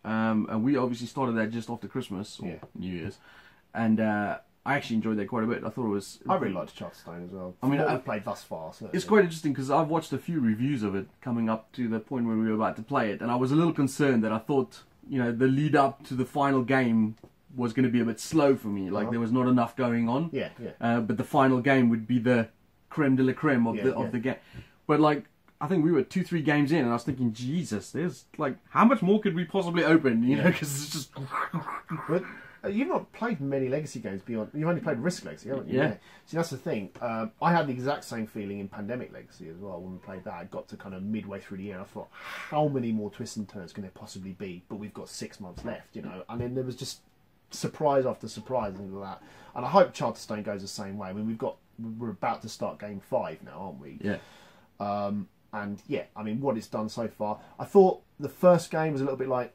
and we obviously started that just after Christmas or New Year's, and I actually enjoyed that quite a bit. I thought it was. I really liked Charterstone as well. I mean, I've played thus far. Certainly. It's quite interesting because I've watched a few reviews of it coming up to the point where we were about to play it, and I was a little concerned that I thought, the lead up to the final game was going to be a bit slow for me. Like there was not enough going on. Yeah. But the final game would be the creme de la creme of the game. But like, I think we were 2-3 games in, and I was thinking, Jesus, there's like, how much more could we possibly open? You know, because it's just. But you've not played many Legacy games beyond. You've only played Risk Legacy, haven't you? Yeah. See, that's the thing. I had the exact same feeling in Pandemic Legacy as well when we played that. I got to kind of midway through the year, and I thought, how many more twists and turns can there possibly be? But we've got 6 months left, And then there was just surprise after surprise and all that. And I hope Charterstone goes the same way. I mean, we're about to start game 5 now, aren't we? Yeah. And yeah, I mean, what it's done so far. I thought the first game was a little bit like,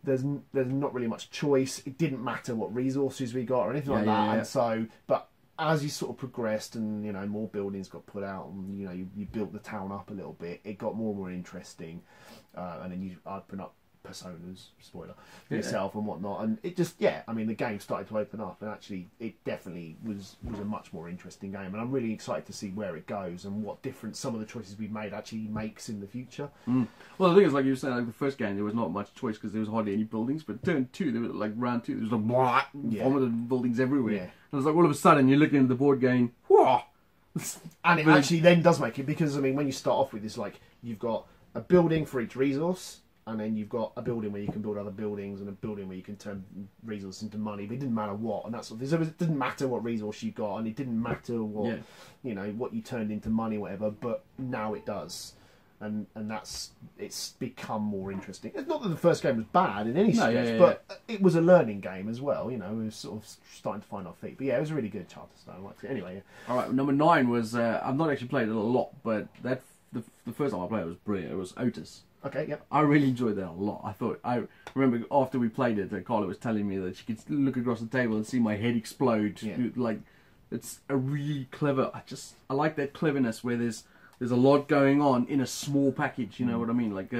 there's not really much choice. It didn't matter what resources we got or anything like that. And so, but as you sort of progressed and more buildings got put out and you built the town up a little bit, it got more and more interesting. And then you open up personas, spoiler, for yourself and whatnot, and it just I mean the game started to open up, and actually it definitely was a much more interesting game, and I'm really excited to see where it goes and what difference some of the choices we've made actually makes in the future. Well, the thing is, like you were saying, like the first game there was not much choice because there was hardly any buildings, but turn 2, there was like round 2, there was like vomited buildings everywhere. And it was like all of a sudden you're looking at the board going, whoa. And it actually then does make it, because I mean when you start off with this, like you've got a building for each resource, and then you've got a building where you can build other buildings, and a building where you can turn resources into money. But it didn't matter what, and that's it didn't matter what resource you got, and it didn't matter what what you turned into money, or whatever. But now it does, and it's become more interesting. It's not that the first game was bad in any stretch, but it was a learning game as well. We were sort of starting to find our feet. But yeah, it was a really good Charterstone. I liked it. Anyway, all right, number 9 was I've not actually played it a lot, but that the first time I played it was brilliant. It was Otis. Okay, yep. I really enjoyed that a lot. I remember after we played it, Carla was telling me that she could look across the table and see my head explode. Yeah. Like, it's a really clever. I like that cleverness where there's a lot going on in a small package. You know what I mean? Like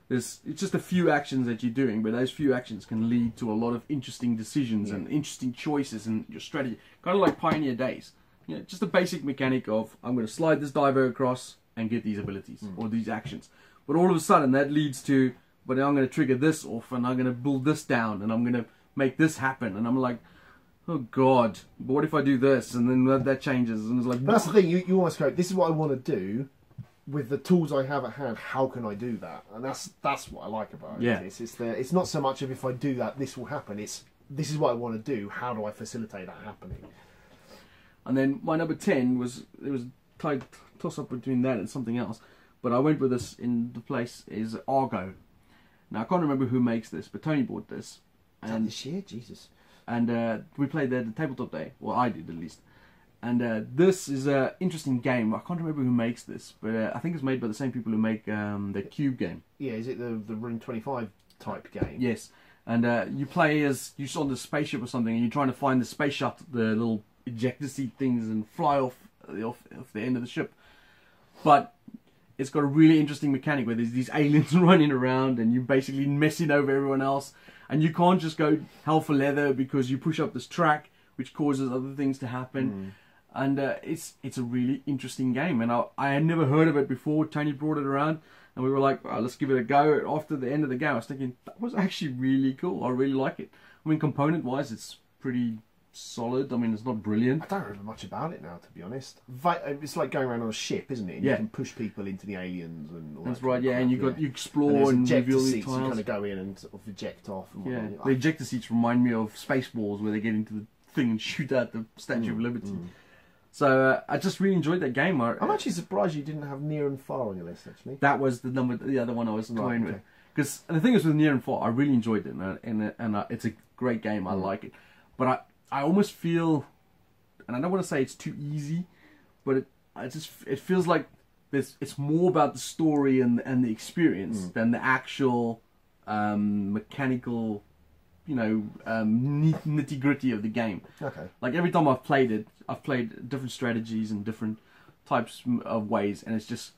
it's just a few actions that you're doing, but those few actions can lead to a lot of interesting decisions and interesting choices and your strategy. Kind of like Pioneer Days. Just a basic mechanic of I'm going to slide this diver across and get these abilities or these actions. But all of a sudden that leads to, but I'm going to trigger this off, and I'm going to build this down, and I'm going to make this happen. And I'm like, oh God, but what if I do this? And then that changes, and it's like... But that's the thing, you almost go, this is what I want to do, with the tools I have at hand, how can I do that? And that's what I like about it. It's not so much of if I do that, this will happen. It's, this is what I want to do, how do I facilitate that happening? And then my number 10 was, it was a toss-up between that and something else. But I went with this in the place is Argo. Now I can't remember who makes this, but Tony bought this. And this year, Jesus. And we played the tabletop day. Well, I did at least. And this is an interesting game. I can't remember who makes this, but I think it's made by the same people who make the Cube game. Yeah, is it the Room 25 type game? Yes. And you play as you're on the spaceship or something, and you're trying to find the space shuttle, the little ejector seat things, and fly off the end of the ship. But it's got a really interesting mechanic where there's these aliens running around and you're basically messing over everyone else, and you can't just go hell for leather because you push up this track which causes other things to happen. And it's a really interesting game, and I had never heard of it before. Tony brought it around and we were like, oh, let's give it a go. After the end of the game I was thinking, that was actually really cool. I really like it. I mean, component wise it's pretty solid. I mean, it's not brilliant. I don't remember much about it now, to be honest. It's like going around on a ship, isn't it? And you can push people into the aliens and all that. That's right, yeah. And you explore and reveal these tiles. You kind of go in and sort of eject off. And the ejector seats remind me of Spaceballs, where they get into the thing and shoot out the Statue of Liberty. So I just really enjoyed that game. I'm actually surprised you didn't have Near and Far on your list, actually. That was the other one I was toying with. Because the thing is with Near and Far, I really enjoyed it, and it's a great game. I like it, but I almost feel, and I don't want to say it's too easy, but it feels like it's more about the story and the experience than the actual mechanical, nitty gritty of the game. Okay. Like every time I've played it, I've played different strategies and different types of ways, and it's just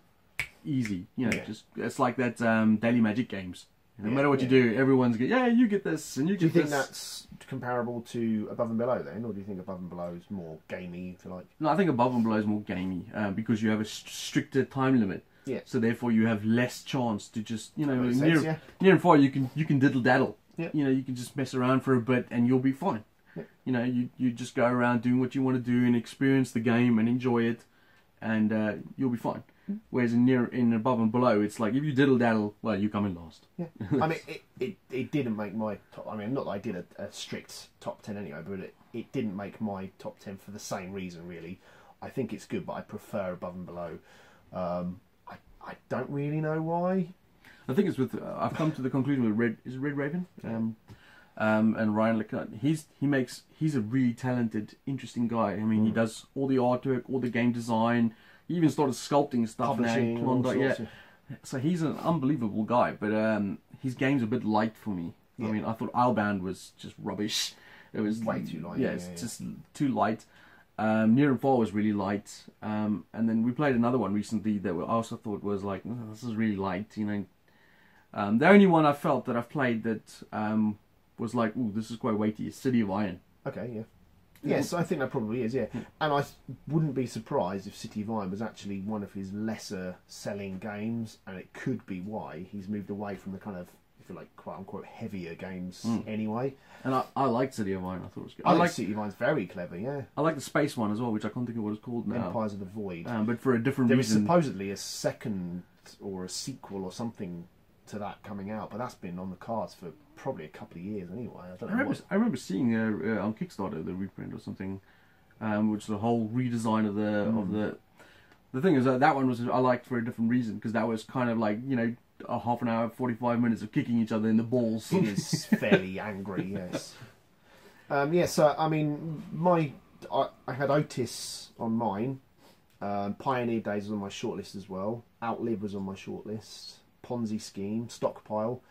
easy. Just it's like that daily magic games. No matter what you do, everyone's going, yeah, you get this and you get this. Do you think that's comparable to Above and Below then, or do you think Above and Below is more gamey, if you like? No, I think Above and Below is more gamey because you have a stricter time limit. Yeah. So therefore, you have less chance to just near and far you can diddle daddle. Yeah. You can just mess around for a bit and you'll be fine. Yeah. You just go around doing what you want to do and experience the game and enjoy it, and you'll be fine. Whereas in Above and Below, it's like if you diddle daddle, well, you come in last. Yeah, I mean, it didn't make my top. I mean, not that I did a strict top 10 anyway, but it didn't make my top 10 for the same reason, really. I think it's good, but I prefer Above and Below. I don't really know why. I think it's with I've come to the conclusion with Red Raven, and Ryan Leclerc. He's a really talented, interesting guy. I mean, he does all the artwork, all the game design. He even started sculpting stuff now. Klondike, So he's an unbelievable guy, but his game's a bit light for me. I mean, I thought Islebound was just rubbish. It was way too light. Yeah, it's just too light. Near and Far was really light, and then we played another one recently that I also thought was like, oh, this is really light. The only one I felt that I've played that was like, ooh, this is quite weighty is City of Iron. Okay, yeah. Yes, I think that probably is, yeah. And I wouldn't be surprised if City of Iron was actually one of his lesser selling games, and it could be why he's moved away from the kind of, if you like, quote unquote, heavier games anyway. And I liked City of Iron, I thought it was good. I like City of Iron's very clever, yeah. I like the space one as well, which I can't think of what it's called now. Empires of the Void. But for a different reason. reason. There is supposedly a second or a sequel or something to that coming out, but that's been on the cards for probably a couple of years anyway. I remember seeing on Kickstarter the reprint or something, which is the whole redesign of the thing is that one was I liked for a different reason, because that was kind of like a half an hour, 45 minutes of kicking each other in the balls. It is fairly angry, yes. So I mean, I had Otis on mine. Pioneer Days was on my shortlist as well. Outlive was on my shortlist. Ponzi Scheme, Stockpile.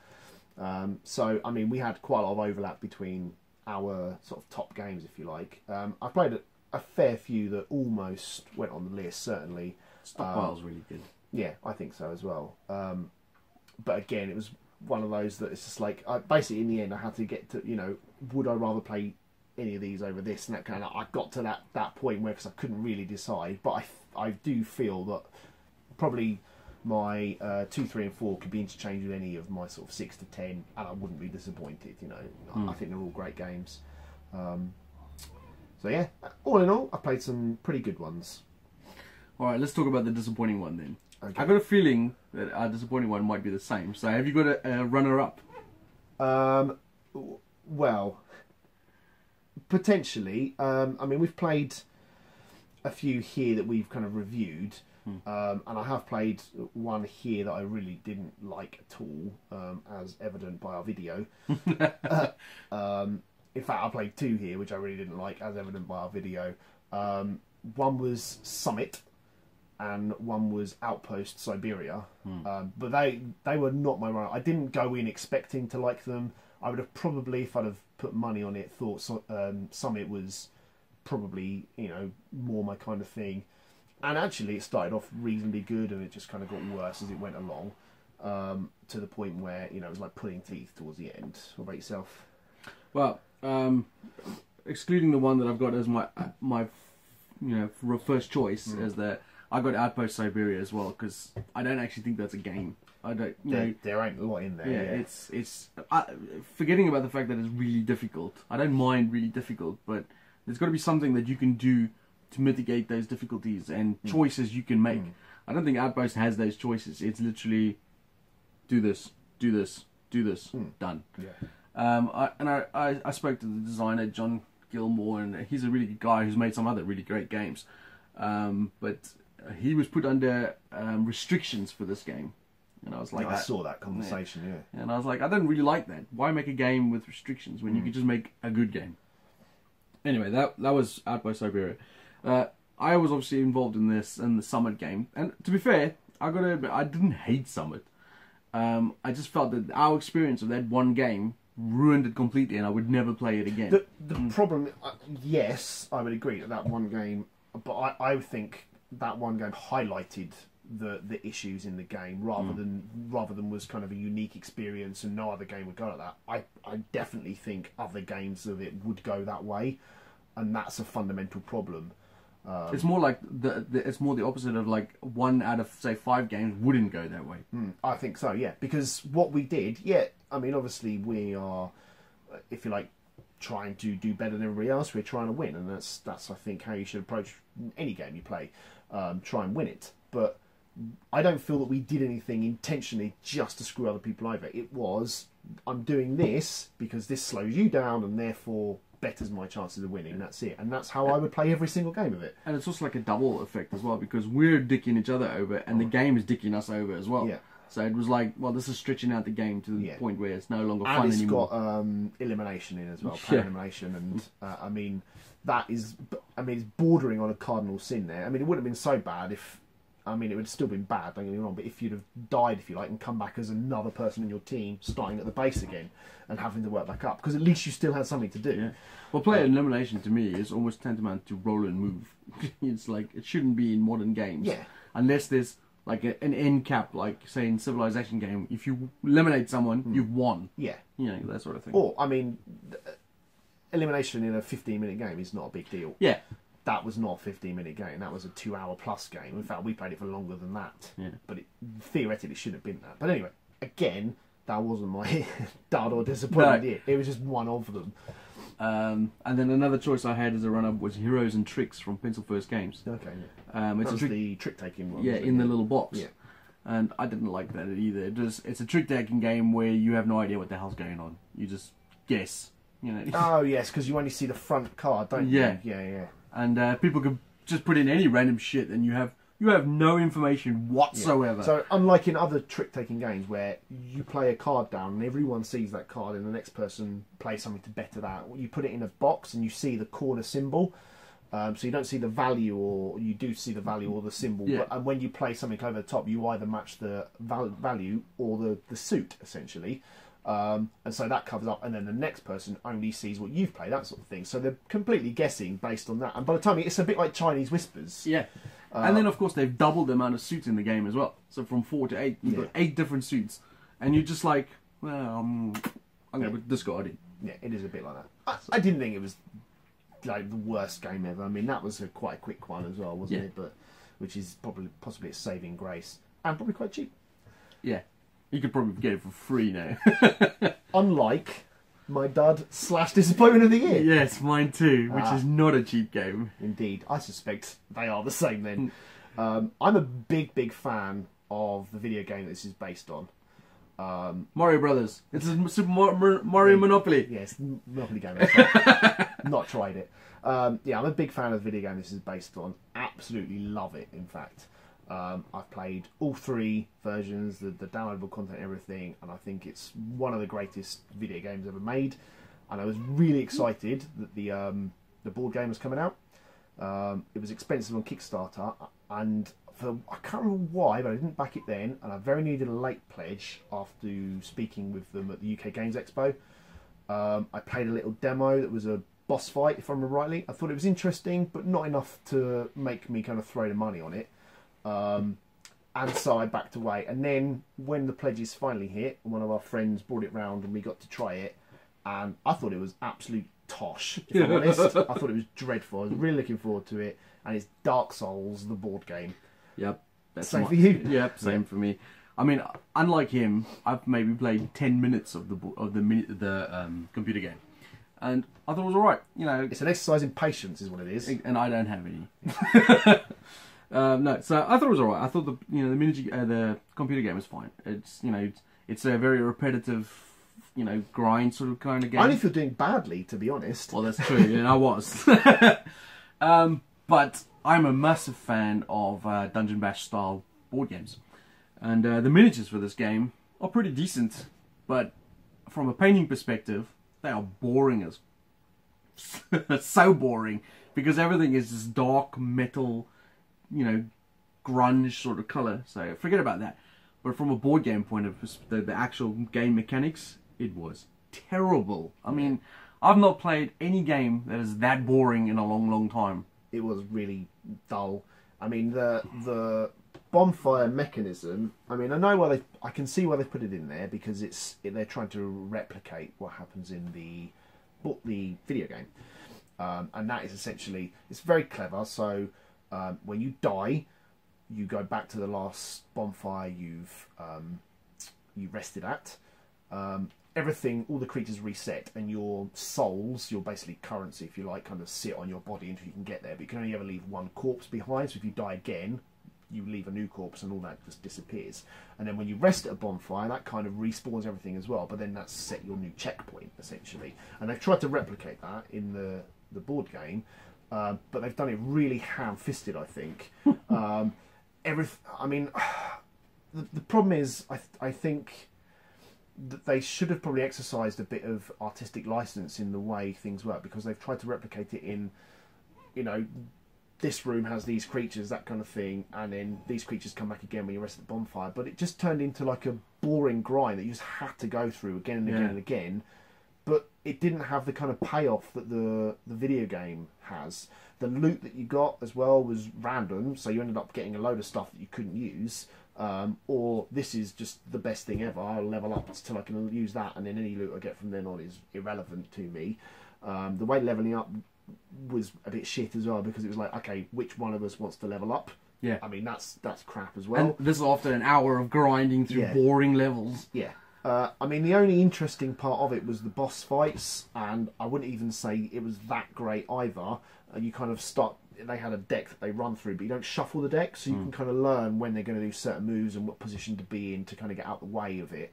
So, I mean, we had quite a lot of overlap between our sort of top games, if you like. I played a fair few that almost went on the list, certainly. Stockpile's really good. Yeah, I think so as well. But again, it was one of those that it's just like, basically in the end I had to get to, would I rather play any of these over this and that kind of, I got to that point where, because I couldn't really decide, but I do feel that probably my 2, 3 and 4 could be interchanged with any of my sort of 6 to 10, and I wouldn't be disappointed. I think they're all great games. So yeah, all in all, I played some pretty good ones. All right, let's talk about the disappointing one then. Okay. I've got a feeling that our disappointing one might be the same. So have you got a runner-up? Well, potentially. I mean, we've played a few here that we've kind of reviewed. And I have played one here that I really didn't like at all, as evident by our video. In fact, I played 2 here, which I really didn't like, as evident by our video. One was Summit, and one was Outpost Siberia. But they were not my runner. I didn't go in expecting to like them. I would have probably, if I'd have put money on it, thought Summit was probably, more my kind of thing. And actually, it started off reasonably good, and it just kind of got worse as it went along, to the point where it was like pulling teeth towards the end. What about yourself? Well, excluding the one that I've got as my first choice, is that I got Outpost Siberia as well, because I don't actually think that's a game. I don't. There ain't a lot in there. Yeah, it's forgetting about the fact that it's really difficult. I don't mind really difficult, but there's got to be something that you can do to mitigate those difficulties and choices you can make. I don't think Outpost has those choices. It's literally do this, do this, do this, done. Yeah. I spoke to the designer John Gilmore, and he's a really good guy who's made some other really great games. But he was put under restrictions for this game, And I was like, I saw that conversation, yeah. And I was like, I don't really like that. Why make a game with restrictions when you could just make a good game? Anyway, that was Out by Siberia. I was obviously involved in the Summit game, and to be fair, I gotta admit, I didn't hate Summit. I just felt that our experience of that one game ruined it completely, and I would never play it again. The problem, yes, I would agree that one game, but I think that one game highlighted the issues in the game rather than was kind of a unique experience, and no other game would go like that. I definitely think other games of it would go that way, and that's a fundamental problem. It's more like it's more the opposite of like 1 out of say 5 games wouldn't go that way. I think so, yeah, because what we did, I mean, obviously we are, if you like, trying to do better than everybody else. We're trying to win, and that's I think how you should approach any game you play. Try and win it, but I don't feel that we did anything intentionally just to screw other people over. It was, I'm doing this because this slows you down and therefore betters my chances of winning. That's it. And that's how I would play every single game of it. And it's also like a double effect as well, because we're dicking each other over and the game is dicking us over as well. Yeah. So it was like, well, this is stretching out the game to the point where it's no longer and fun it's anymore. Got elimination in as well, player elimination, and I mean, it's bordering on a cardinal sin there. I mean, it wouldn't have been so bad if, I mean, it would have still been bad, don't get me wrong, but if you'd have died, if you like, and come back as another person in your team, starting at the base again, and having to work back up, because at least you still had something to do. Yeah. Well, player elimination to me is almost tantamount to roll and move. It's like, it shouldn't be in modern games. Yeah. Unless there's like an end cap, like say in Civilization game, if you eliminate someone, you've won. Yeah. You know, that sort of thing. Or, I mean, elimination in a 15-minute game is not a big deal. Yeah. That was not a 15-minute game. That was a 2-hour-plus game. In fact, we played it for longer than that. Yeah. But theoretically, it should have been that. But anyway, again, that wasn't my dud or disappointment here. It was just one of them. And then another choice I had as a run-up was Heroes and Tricks from Pencil First Games. Okay. It's the trick-taking one. Yeah, in the little box. Yeah. And I didn't like that either. It's a trick-taking game where you have no idea what the hell's going on. You just guess. You know. Oh yes, because you only see the front card, don't you? Yeah. Yeah. And people could just put in any random shit, and you have no information whatsoever. Yeah. So unlike in other trick-taking games where you play a card down and everyone sees that card, and the next person plays something to better that, you put it in a box and you see the corner symbol. So you don't see the value, or you do see the value or the symbol. Yeah. But, and when you play something over the top, you either match the value or the suit, essentially. And so that covers up, and then the next person only sees what you've played, that sort of thing. So they're completely guessing based on that. And by the time it's a bit like Chinese whispers. Yeah. And then, of course, they've doubled the amount of suits in the game as well. So from 4 to 8, you've got 8 different suits. And you're just like, well, I'm going to discard it. Yeah, it is a bit like that. I didn't think it was like the worst game ever. I mean, that was quite a quick one as well, wasn't it? But which is possibly a saving grace. And probably quite cheap. Yeah. You could probably get it for free now. Unlike my dud/disappointment of the year. Yes, mine too, which is not a cheap game. Indeed. I suspect they are the same then. I'm a big fan of the video game this is based on. Mario Brothers. It's a Super Mario Monopoly. Yes, Monopoly game. Not tried it. Yeah, I'm a big fan of the video game this is based on. Absolutely love it, in fact. I've played all 3 versions, the downloadable content, everything, and I think it's one of the greatest video games ever made. And I was really excited that the board game was coming out. It was expensive on Kickstarter, and I can't remember why, but I didn't back it then, and I very needed a late pledge after speaking with them at the UK Games Expo. I played a little demo that was a boss fight, if I remember rightly. I thought it was interesting, but not enough to make me kind of throw the money on it. And so I backed away, and then when the pledges finally hit, one of our friends brought it round and we got to try it, and I thought it was absolute tosh, if I'm honest. I thought it was dreadful. I was really looking forward to it, and it's Dark Souls, the board game. Yep. That's same for you? Yep, same for me. I mean, unlike him, I've maybe played 10 minutes of the computer game, and I thought it was alright. You know, it's an exercise in patience, is what it is, and I don't have any. No, so I thought it was alright. I thought the computer game was fine. It's it's a very repetitive, grind sort of kind of game. Only if you're doing badly, to be honest. Well, that's true, and I was. But I'm a massive fan of Dungeon Bash style board games. And the miniatures for this game are pretty decent, but from a painting perspective, they are boring as so boring, because everything is this dark metal, you know, grunge sort of color. So forget about that. But from a board game point of view, the actual game mechanics, it was terrible. I mean, I've not played any game that is that boring in a long time. It was really dull. I mean, the bonfire mechanism, I mean, I can see why they put it in there, because they're trying to replicate what happens in the video game. And that is essentially, it's very clever. So when you die, you go back to the last bonfire you rested at. Everything, all the creatures reset, and your souls, your basically currency, if you like, kind of sit on your body until you can get there. But you can only ever leave one corpse behind. So if you die again, you leave a new corpse, and all that just disappears. And then when you rest at a bonfire, that kind of respawns everything as well. But then that's set your new checkpoint essentially. And they've tried to replicate that in the board game, but they've done it really ham-fisted, I think. I mean, the problem is, I think that they should have probably exercised a bit of artistic license in the way things work, because they've tried to replicate it in, you know, this room has these creatures, that kind of thing, and then these creatures come back again when you rest at the bonfire. But it just turned into like a boring grind that you just had to go through again and again and again. But it didn't have the kind of payoff that the video game has. The loot that you got as well was random, so you ended up getting a load of stuff that you couldn't use. Or this is just the best thing ever, I'll level up until I can use that, and then any loot I get from then on is irrelevant to me. The way levelling up was a bit shit as well, because it was like, okay, which one of us wants to level up? Yeah. I mean, that's crap as well. And this is after an hour of grinding through boring levels. Yeah. I mean, the only interesting part of it was the boss fights, and I wouldn't even say it was that great either. You kind of they had a deck that they run through, but you don't shuffle the deck, so you can kind of learn when they're going to do certain moves and what position to be in to kind of get out the way of it.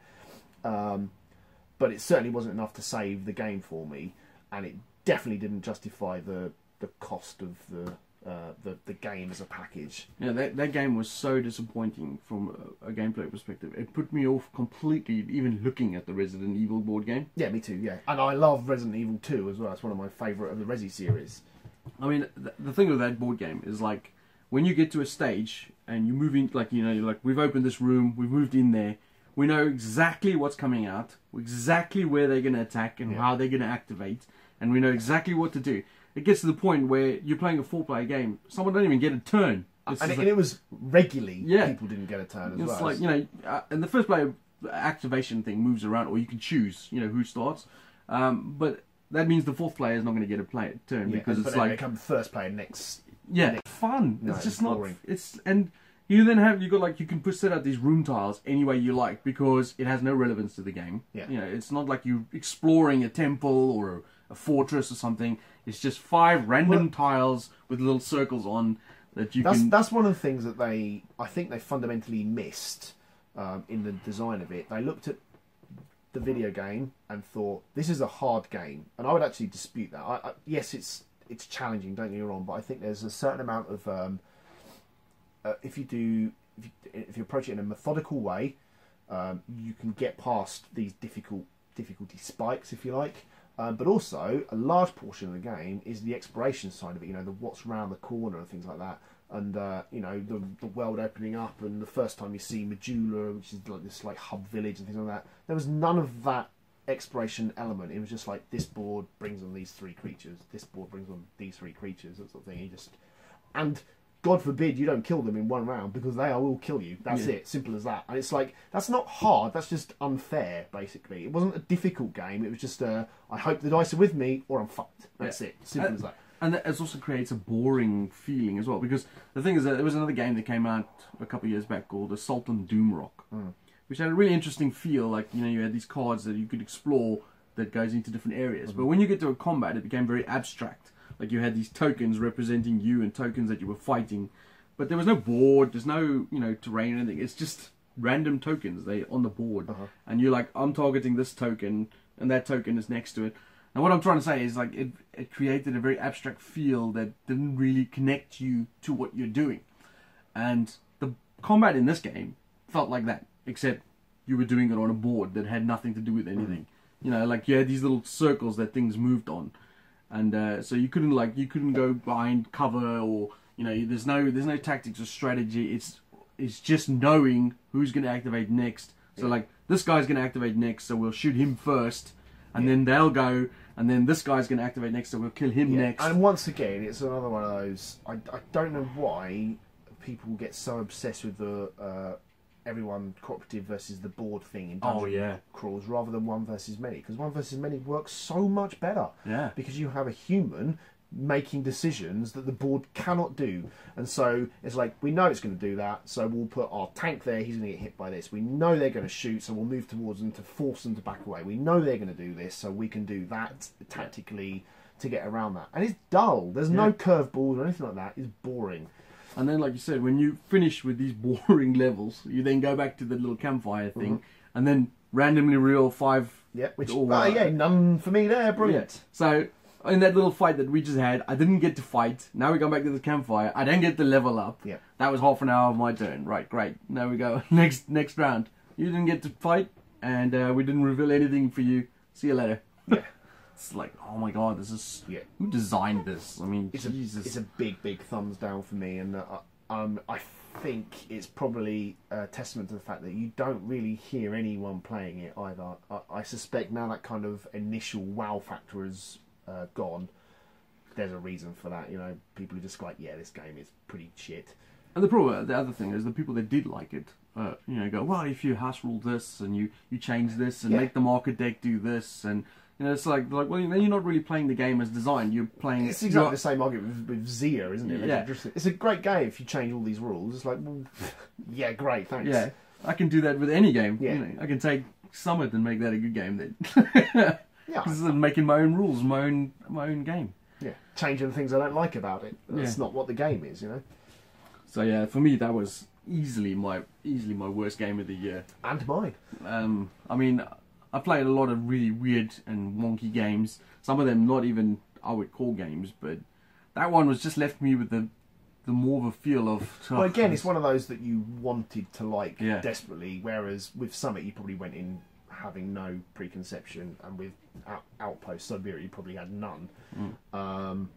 But it certainly wasn't enough to save the game for me, and it definitely didn't justify the cost of the game as a package. Yeah, that game was so disappointing from a gameplay perspective. It put me off completely, even looking at the Resident Evil board game. Yeah, me too, yeah. And I love Resident Evil 2 as well. It's one of my favourite of the Resi series. I mean, the thing with that board game is, like, when you get to a stage and you move in, like, you know, you're like, we've opened this room, we've moved in there, we know exactly what's coming out, exactly where they're going to attack and how they're going to activate, and we know exactly what to do. It gets to the point where you're playing a 4-player game, someone don't even get a turn. And it was regularly, people didn't get a turn as well. It's like, you know, and the first player activation thing moves around, or you can choose, you know, who starts. But that means the fourth player is not going to get a turn, because it's like... become first player next... Yeah, fun. No, it's just boring. not... And you then have... You can set out these room tiles any way you like, because it has no relevance to the game. Yeah. You know, it's not like you're exploring a temple or a fortress or something. It's just 5 random tiles with little circles on that you can... That's one of the things that I think they fundamentally missed in the design of it. They looked at the video game and thought, this is a hard game. And I would actually dispute that. Yes, it's challenging, don't get me wrong, but I think there's a certain amount of... if you approach it in a methodical way, you can get past these difficulty spikes, if you like. But also, a large portion of the game is the exploration side of it, you know, the what's round the corner and things like that. And, you know, the world opening up, and the first time you see Majula, which is like this like hub village and things like that. There was none of that exploration element. It was just like, this board brings on these 3 creatures, this board brings on these 3 creatures, that sort of thing. And God forbid you don't kill them in one round, because they will kill you. That's it. Simple as that. And it's like, that's not hard. That's just unfair, basically. It wasn't a difficult game. It was just, I hope the dice are with me, or I'm fucked. That's it. Simple as that. And that also creates a boring feeling as well, because the thing is that there was another game that came out a couple of years back called Assault on Doomrock, which had a really interesting feel. Like, you know, you had these cards that you could explore that goes into different areas. But when you get to a combat, it became very abstract. Like, you had these tokens representing you and tokens that you were fighting. But there was no board, there's no, you know, terrain or anything. It's just random tokens. They're on the board. And you're like, I'm targeting this token, and that token is next to it. And what I'm trying to say is, like, it created a very abstract feel that didn't really connect you to what you're doing. And the combat in this game felt like that, except you were doing it on a board that had nothing to do with anything. You know, like you had these little circles that things moved on, and so you couldn't go behind cover, or you know, there's no tactics or strategy. It's just knowing who's going to activate next. So like this guy's going to activate next, so we'll shoot him first, and then they'll go, and then this guy's going to activate next, so we'll kill him next. And once again, it's another one of those. I don't know why people get so obsessed with the everyone cooperative versus the board thing in dungeon crawls rather than one versus many, because one versus many works so much better. Yeah. Because you have a human making decisions that the board cannot do, and so it's like, we know it's going to do that, so we'll put our tank there, he's going to get hit by this. We know they're going to shoot, so we'll move towards them to force them to back away. We know they're going to do this, so we can do that tactically to get around that. And it's dull. There's no curveballs or anything like that. It's boring. And then, like you said, when you finish with these boring levels, you then go back to the little campfire thing, and then randomly roll 5. Yeah, none for me there. Brilliant. Yeah. So in that little fight that we just had, I didn't get to fight. Now we go back to the campfire. I don't get to level up. Yeah. That was half an hour of my turn. Right, great. Now we go next round. You didn't get to fight, and we didn't reveal anything for you. See you later. Yeah. It's like, oh my god, this is... Who designed this? I mean, Jesus. It's a big thumbs down for me, and I think it's probably a testament to the fact that you don't really hear anyone playing it either. I suspect now that kind of initial wow factor has gone. There's a reason for that, you know. People are just like, yeah, this game is pretty shit. And the other thing is, the people that did like it, you know, go, well, if you house rule this, and you change this, and make the market deck do this, and... You know, it's like, well, then you're not really playing the game as designed. You're playing... It's exactly the same argument with Zia, isn't it? Yeah. It's a great game if you change all these rules. It's like, well, yeah, great, thanks. Yeah, I can do that with any game. Yeah. You know, I can take Summit and make that a good game then. Yeah. Because I'm making my own rules, my own game. Yeah, changing the things I don't like about it. That's not what the game is, you know. So yeah, for me that was easily my worst game of the year. And mine. I mean, I played a lot of really weird and wonky games. Some of them not even I would call games, but that one was just left me with the more of a feel of... Well, again, it's one of those that you wanted to like desperately, whereas with Summit you probably went in having no preconception, and with Outpost Siberia you probably had none. And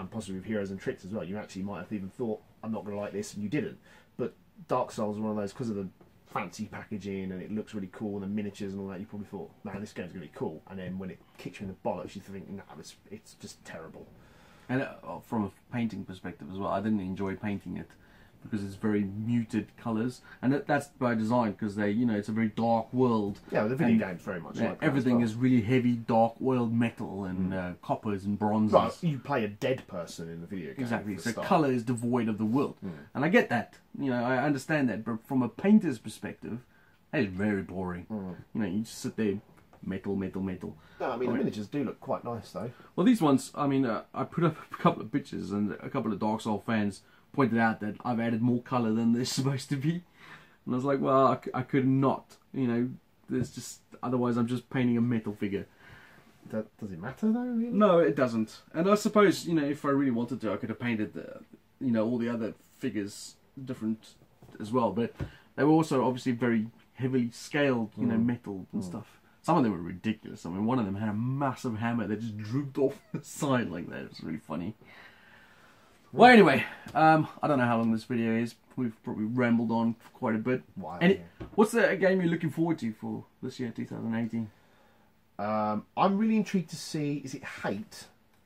possibly with Heroes and Tricks as well, you actually might have even thought, I'm not going to like this, and you didn't. But Dark Souls is one of those, because of the fancy packaging and it looks really cool and the miniatures and all that, you probably thought, man, this game's going to be cool, and then when it kicks you in the bollocks you think, nah, it's just terrible. And from a painting perspective as well, I didn't enjoy painting it because it's very muted colours, and that's by design, because they, you know, it's a very dark world. Yeah, well, the video game's very much like that. Everything is really heavy, dark world metal and coppers and bronzes. Right, you play a dead person in the video game. Exactly, so colour is devoid of the world. And I get that, you know, I understand that, but from a painter's perspective, it's very boring. You know, you just sit there, metal. No, I mean, the miniatures do look quite nice, though. Well, these ones, I mean, I put up a couple of pictures, and a couple of Dark Souls fans pointed out that I've added more colour than they're supposed to be. And I was like, well, I could not. You know, there's just... Otherwise, I'm just painting a metal figure. Does it matter, though, really? No, it doesn't. And I suppose, you know, if I really wanted to, I could have painted, you know, all the other figures different as well. But they were also obviously very heavily scaled, you know, metal and stuff. Some of them were ridiculous. I mean, one of them had a massive hammer that just drooped off the side like that. It was really funny. Well, anyway, I don't know how long this video is. We've probably rambled on for quite a bit. Wow. What's the game you're looking forward to for this year, 2018? I'm really intrigued to see, is it Hate?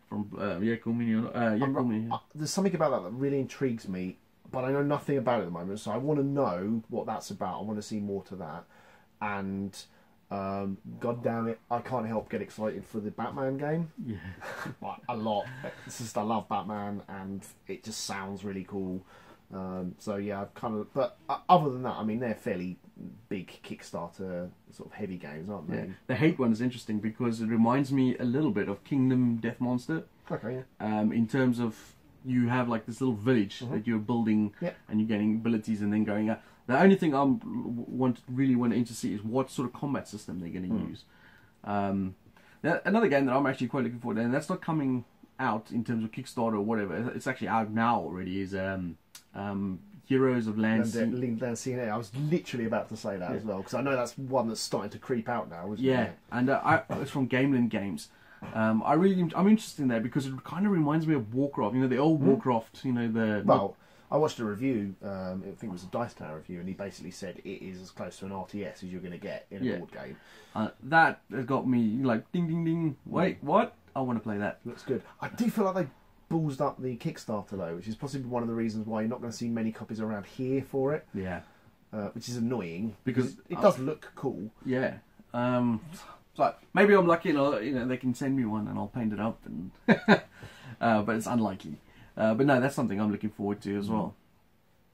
From Yakumo. There's something about that really intrigues me, but I know nothing about it at the moment, so I want to know what that's about. I want to see more to that. And... God damn it, I can't help get excited for the Batman game. Yeah. Like, a lot. It's just, I love Batman and it just sounds really cool. So yeah, I've kind of... But other than that, I mean, they're fairly big Kickstarter sort of heavy games, aren't they? Yeah. The Hate one is interesting because it reminds me a little bit of Kingdom Death Monster. Okay, yeah. In terms of, you have like this little village that you're building and you're getting abilities and then going out. The only thing I really want to see is what sort of combat system they're going to use. Another game that I'm actually quite looking forward to, and that's not coming out in terms of Kickstarter or whatever, it's actually out now already, is Heroes of Lancine. Lancine. I was literally about to say that as well, because I know that's one that's starting to creep out now, isn't Yeah, it? and it's from Gameland Games. I'm interested in that because it kind of reminds me of Warcraft. You know, the old Warcraft. You know, Well, I watched a review. I think it was a Dice Tower review, and he basically said it is as close to an RTS as you're going to get in a board game. That has got me like ding ding ding. Wait, what? I want to play that. Looks good. I do feel like they ballsed up the Kickstarter though, which is possibly one of the reasons why you're not going to see many copies around here for it. Yeah, which is annoying because it does look cool. Yeah. So maybe I'm lucky, and they can send me one and I'll paint it up, and but it's unlikely. But no, that's something I'm looking forward to as well.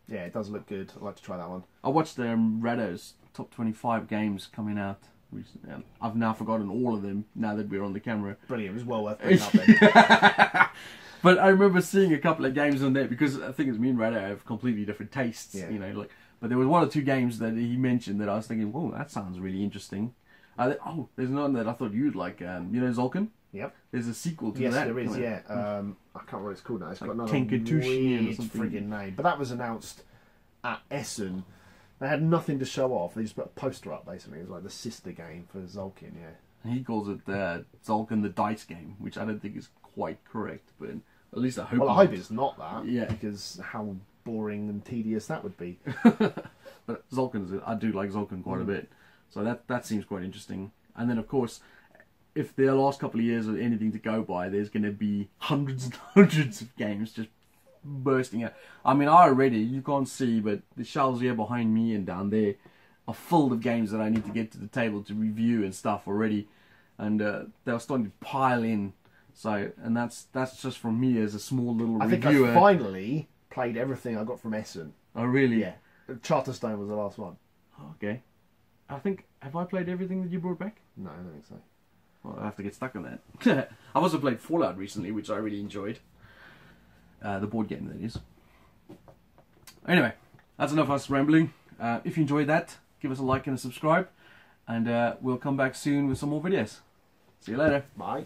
Yeah, it does look good. I'd like to try that one. I watched Rado's top 25 games coming out recently. I've now forgotten all of them now that we're on the camera. Brilliant. It was well worth putting up then. But I remember seeing a couple of games on there because I think it's me and Rado have completely different tastes. Yeah. You know, like, but there was one or two games that he mentioned that I was thinking, whoa, that sounds really interesting. There's one that I thought you'd like. You know, Zolkin? Yep. There's a sequel to that. Yes, there is. Yeah. I can't remember what it's called now. It's got another Tenkatushi weird friggin' name. But that was announced at Essen. They had nothing to show off. They just put a poster up, basically. It was like the sister game for Zolkin, yeah. And he calls it Zolkin the Dice Game, which I don't think is quite correct, but at least I hope. Well, I hope it's not that. Yeah. Because how boring and tedious that would be. But Zolkin, I do like Zolkin quite a bit. So that seems quite interesting. And then, of course, if the last couple of years are anything to go by, there's going to be hundreds and hundreds of games just bursting out. I mean, you can't see, but the shelves here behind me and down there are full of games that I need to get to the table to review and stuff already. And they're starting to pile in. So, and that's just from me as a small little reviewer. I think I finally played everything I got from Essen. Oh, really? Yeah. Charterstone was the last one. Okay. Have I played everything that you brought back? No, I don't think so. Well, I have to get stuck on that. I've also played Fallout recently, which I really enjoyed. The board game, that is. Anyway, that's enough of us rambling. If you enjoyed that, give us a like and a subscribe. And we'll come back soon with some more videos. See you later. Bye.